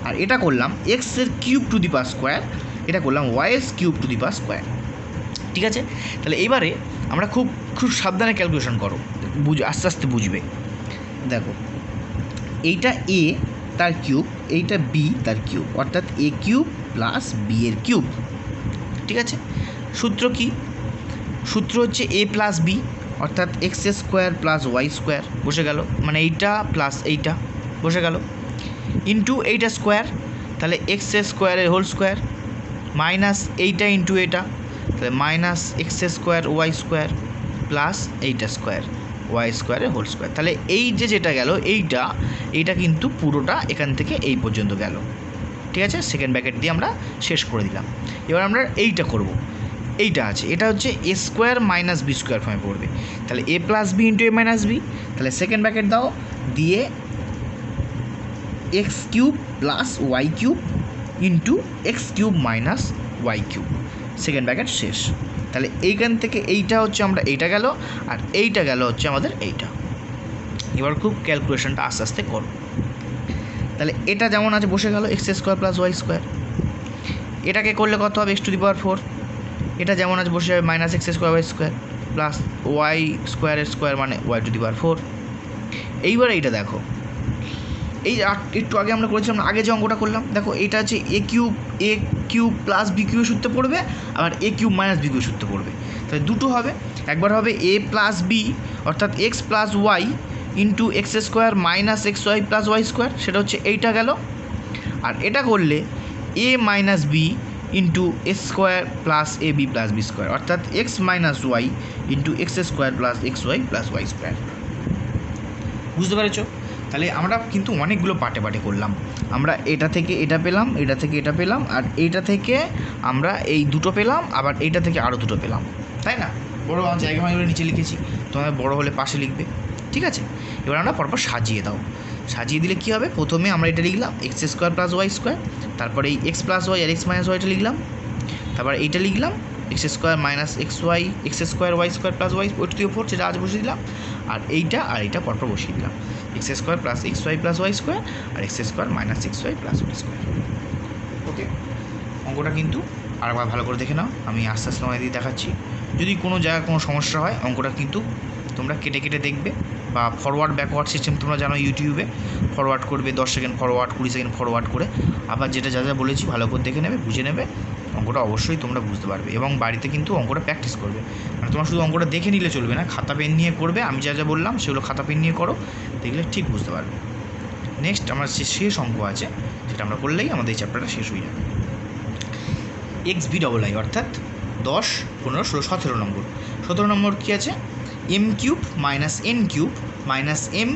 আর এটা করলাম এক্সের cube to the power square, এটা করলাম ওয়াইয়ের cube to the power square, ঠিক আছে। তাহলে এবারে আমরা খুব সাবধানে ক্যালকুলেশন করো, আস্তে আস্তে বুঝবে। দেখো এইটা এ তার কিউব, এইটা বি তার কিউব, অর্থাৎ এ কিউব প্লাস বি এর কিউব, ঠিক আছে। সূত্র কি, সূত্র হচ্ছে এ প্লাস বি, অর্থাৎ x square plus Y square বসে গেল, মানে এইটা প্লাস এইটা বসে গেল, ইন্টু এইটা স্কোয়ার, তাহলে এক্স স্কোয়ারের হোল স্কোয়ার মাইনাস এইটা ইন্টু এটা, তাহলে minus x square y square plus এইটা স্কোয়ার ওয়াই স্কোয়ারের হোল স্কোয়ার। তাহলে এই যেটা গেল এইটা কিন্তু পুরোটা এখান থেকে এই পর্যন্ত গেল, ঠিক আছে। সেকেন্ড ব্র্যাকেট দিয়ে আমরা শেষ করে দিলাম। এবার আমরা এইটা করব, এইটা আছে, এটা হচ্ছে a square minus b square ফর্মে পড়বে। তাহলে এ plus B into a minus b, তাহলে সেকেন্ড ব্র্যাকেট দাও, দিয়ে x cube plus y cube into x cube minus y cube, second bracket শেষ। তাহলে এইখান থেকে এইটা হচ্ছে আমরা এইটা গেল, আর এইটা গেল হচ্ছে আমাদের এইটা। এবার খুব ক্যালকুলেশনটা আস্তে আস্তে করো। তাহলে এটা যেমন আছে বসে গেল x square plus Y square, এটাকে করলে কত হবে এক্স টু দি পাওয়ার 4, এটা যেমন আছে বসে যাবে minus x square y square plus y স্কোয়ারের স্কোয়ার মানে ওয়াই টু দি পাওয়ার 4। এইবার এইটা দেখো, এই একটু আগে আমরা করেছিলাম, আগে যে অঙ্কটা করলাম, দেখো এইটা হচ্ছে a cube plus b cube সূত্রে পড়বে, আবার a cube minus b cube সূত্রে পড়বে। তাহলে দুটো হবে, একবার হবে এ প্লাস বি অর্থাৎ x plus Y into x square minus x Y plus Y square, সেটা হচ্ছে এইটা গেল। আর এটা করলে a minus b into x square plus a B plus B square অর্থাৎ x minus y into x square plus x Y plus Y square. বুঝতে পেরেছো? তাহলে আমরা কিন্তু অনেকগুলো পার্টে পার্টে করলাম। আমরা এটা থেকে এটা পেলাম, এটা থেকে এটা পেলাম, আর এইটা থেকে আমরা এই দুটো পেলাম, আবার এইটা থেকে আরও দুটো পেলাম, তাই না? বড় জায়গা ভাঙে নিচে লিখেছি, তোমার বড় হলে পাশে লিখবে, ঠিক আছে। এবার আমরা পরপর সাজিয়ে দাও। সাজিয়ে দিলে কী হবে, প্রথমে আমরা এটা লিখলাম x square plus Y square, তারপরে এই এক্স প্লাস ওয়াই আর এক্স মাইনাস ওয়াইটা লিখলাম, তারপর এইটা লিখলাম x square minus x square y square plus y ওই টু দি পাওয়ার 4, যেটা আজ বসিয়ে দিলাম, আর এইটা পরপর বসিয়ে দিলাম x square plus x Y plus Y square আর x square minus x Y plus Y square. Okay, অঙ্কটা কিন্তু আরেকবার ভালো করে দেখে নাও, আমি আস্তে আস্তে তোমায় দিয়ে দেখাচ্ছি। যদি কোনো জায়গায় কোনো সমস্যা হয়, অঙ্কটা কিন্তু তোমরা কেটে কেটে দেখবে, বা ফরওয়ার্ড ব্যাকওয়ার্ড সিস্টেম তোমরা জানো, ইউটিউবে ফরওয়ার্ড করবে 10 সেকেন্ড ফরওয়ার্ড 20 সেকেন্ড ফরওয়ার্ড করে, আবার যেটা যা যা বলেছি ভালো করে দেখে নেবে, বুঝে নেবে, অঙ্কটা অবশ্যই তোমরা বুঝতে পারবে। এবং বাড়িতে কিন্তু অঙ্কটা প্র্যাকটিস করবে, মানে তোমরা শুধু অঙ্কটা দেখে নিলে চলবে না, খাতা পেন নিয়ে করবে। আমি যা যা বললাম সেগুলো খাতা পেন নিয়ে করো, দেখলে ঠিক বুঝতে পারবে। নেক্সট আমার শেষ অঙ্ক আছে, সেটা আমরা করলেই আমাদের এই চ্যাপ্টারটা শেষ হয়ে যাবে। এক্স বি ডবল আই অর্থাৎ 10, 15, 16, 17 নম্বর। 17 নম্বর কী আছে, m cube minus n cube minus m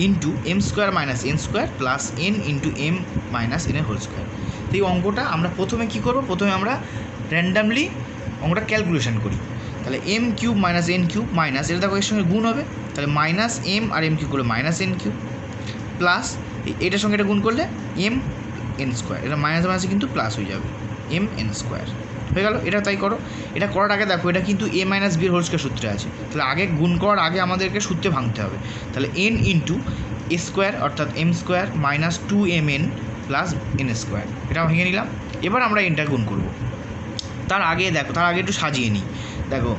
into m square minus n square plus n into m minus এনের হোল স্কোয়ার। তো এই অঙ্কটা আমরা প্রথমে কী করবো, প্রথমে আমরা র্যান্ডামলি অঙ্কটা ক্যালকুলেশন করি। তাহলে m cube minus n cube minus, এটা দেখো এর সঙ্গে গুণ হবে, তাহলে মাইনাস এম আর এম কিউব করলে মাইনাস এন কিউব প্লাস এটার সঙ্গে এটা গুণ করলে এম এন স্কোয়ার, এটা মাইনাস মাইনাসে কিন্তু প্লাস হয়ে যাবে এম এন স্কোয়ার হয়ে গেল। এটা তাই করো। এটা করার আগে দেখো, এটা কিন্তু এ মাইনাস বির হোল স্কোয়ার সূত্রে আছে, তাহলে আগে গুণ করার আগে আমাদেরকে সূত্রে ভাঙতে হবে। তাহলে এন ইন্টু এ স্কোয়ার অর্থাৎ m square minus 2mn plus n square, এটা ভেঙে নিলাম। এবার আমরা এনটা গুণ করব। তার আগে একটু সাজিয়ে নিই। দেখো,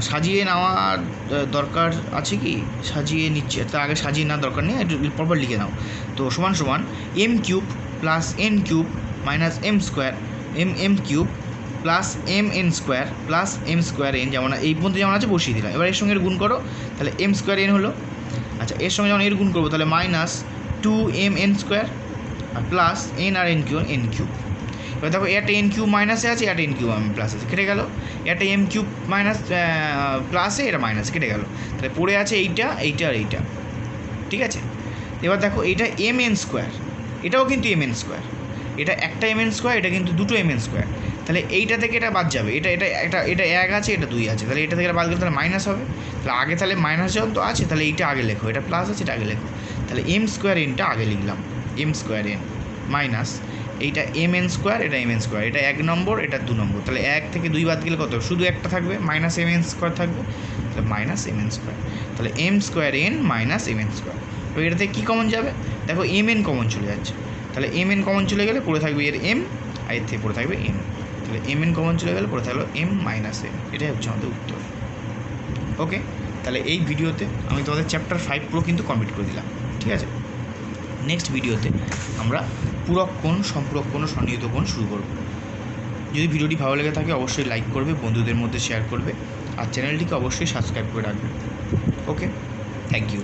সাজিয়ে নেওয়ার দরকার আছে কি, সাজিয়ে নিচ্ছে, তার আগে সাজিয়ে নেওয়ার দরকার নেই, একটু পরপর লিখে নাও। তো সমান সমান m cube plus n cube minus m square m cube plus m n square plus m square n, যেমন এই পর্যন্ত যেমন আছে বসিয়ে দিলাম। এবার এর সঙ্গে গুণ করো, তাহলে এম স্কোয়ার এন হলো। আচ্ছা, এর সঙ্গে যখন এর গুণ করবো তাহলে মাইনাস 2mn স্কোয়ার আর প্লাস এন আর এন কিউব। এবার দেখো একটা এন কিউব মাইনাসে আছে, একটা এন কিউব প্লাস আছে, কেটে গেল। একটা এম কিউব মাইনাস প্লাসে, এটা মাইনাস, কেটে গেল। তাহলে পড়ে আছে এইটা আর এইটা, ঠিক আছে। এবার দেখো এইটা এম এন স্কোয়ার, এটাও কিন্তু এম এন স্কোয়ার, এটা একটা এম এন স্কোয়ার, এটা কিন্তু দুটো এম এন স্কোয়ার। তাহলে এইটা থেকে এটা বাদ যাবে, এটা 1 আছে, এটা 2 আছে, তাহলে এটা থেকে এটা বাদ গেলে তাহলে মাইনাস হবে। তাহলে আগে তাহলে মাইনাস যখন তো আছে, তাহলে এইটা আগে লেখো, এটা প্লাস আছে, এটা আগে লেখো। তাহলে এম স্কোয়ার এনটা আগে লিখলাম, এম স্কোয়ার এন মাইনাস এইটা এম এন স্কোয়ার, এটা এম এন স্কোয়ার, এটা 1 নম্বর, এটা 2 নম্বর। তাহলে 1 থেকে 2 বাদ গেলে কত, শুধু একটা থাকবে, মাইনাস এম এন স্কোয়ার থাকবে, তাহলে মাইনাস এম এন স্কোয়ার। তাহলে m square n minus m n square. তো এটা থেকে কী কমন যাবে, দেখো এম এন কমন চলে যাচ্ছে, তাহলে এম এন কমন চলে গেলে পড়ে থাকবে এর এম, আর এর থেকে পড়ে থাকবে এম। তাহলে এম এন কমন চলে গেলে পড়ে থাকলো এম মাইনাস এম, এটাই হচ্ছে আমাদের উত্তর। ওকে, তাহলে এই ভিডিওতে আমি তোমাদের চ্যাপ্টার 5 পুরো কিন্তু কমপ্লিট করে দিলাম, ঠিক আছে। নেক্সট ভিডিওতে আমরা পূরক কোণ, সম্পূরক কোণ ও সন্নিহিত কোণ শুরু করব। যদি ভিডিওটি ভালো লেগে থাকে অবশ্যই লাইক করবে, বন্ধুদের মধ্যে শেয়ার করবে, আর চ্যানেলটিকে অবশ্যই সাবস্ক্রাইব করে রাখবে। ওকে, থ্যাংক ইউ।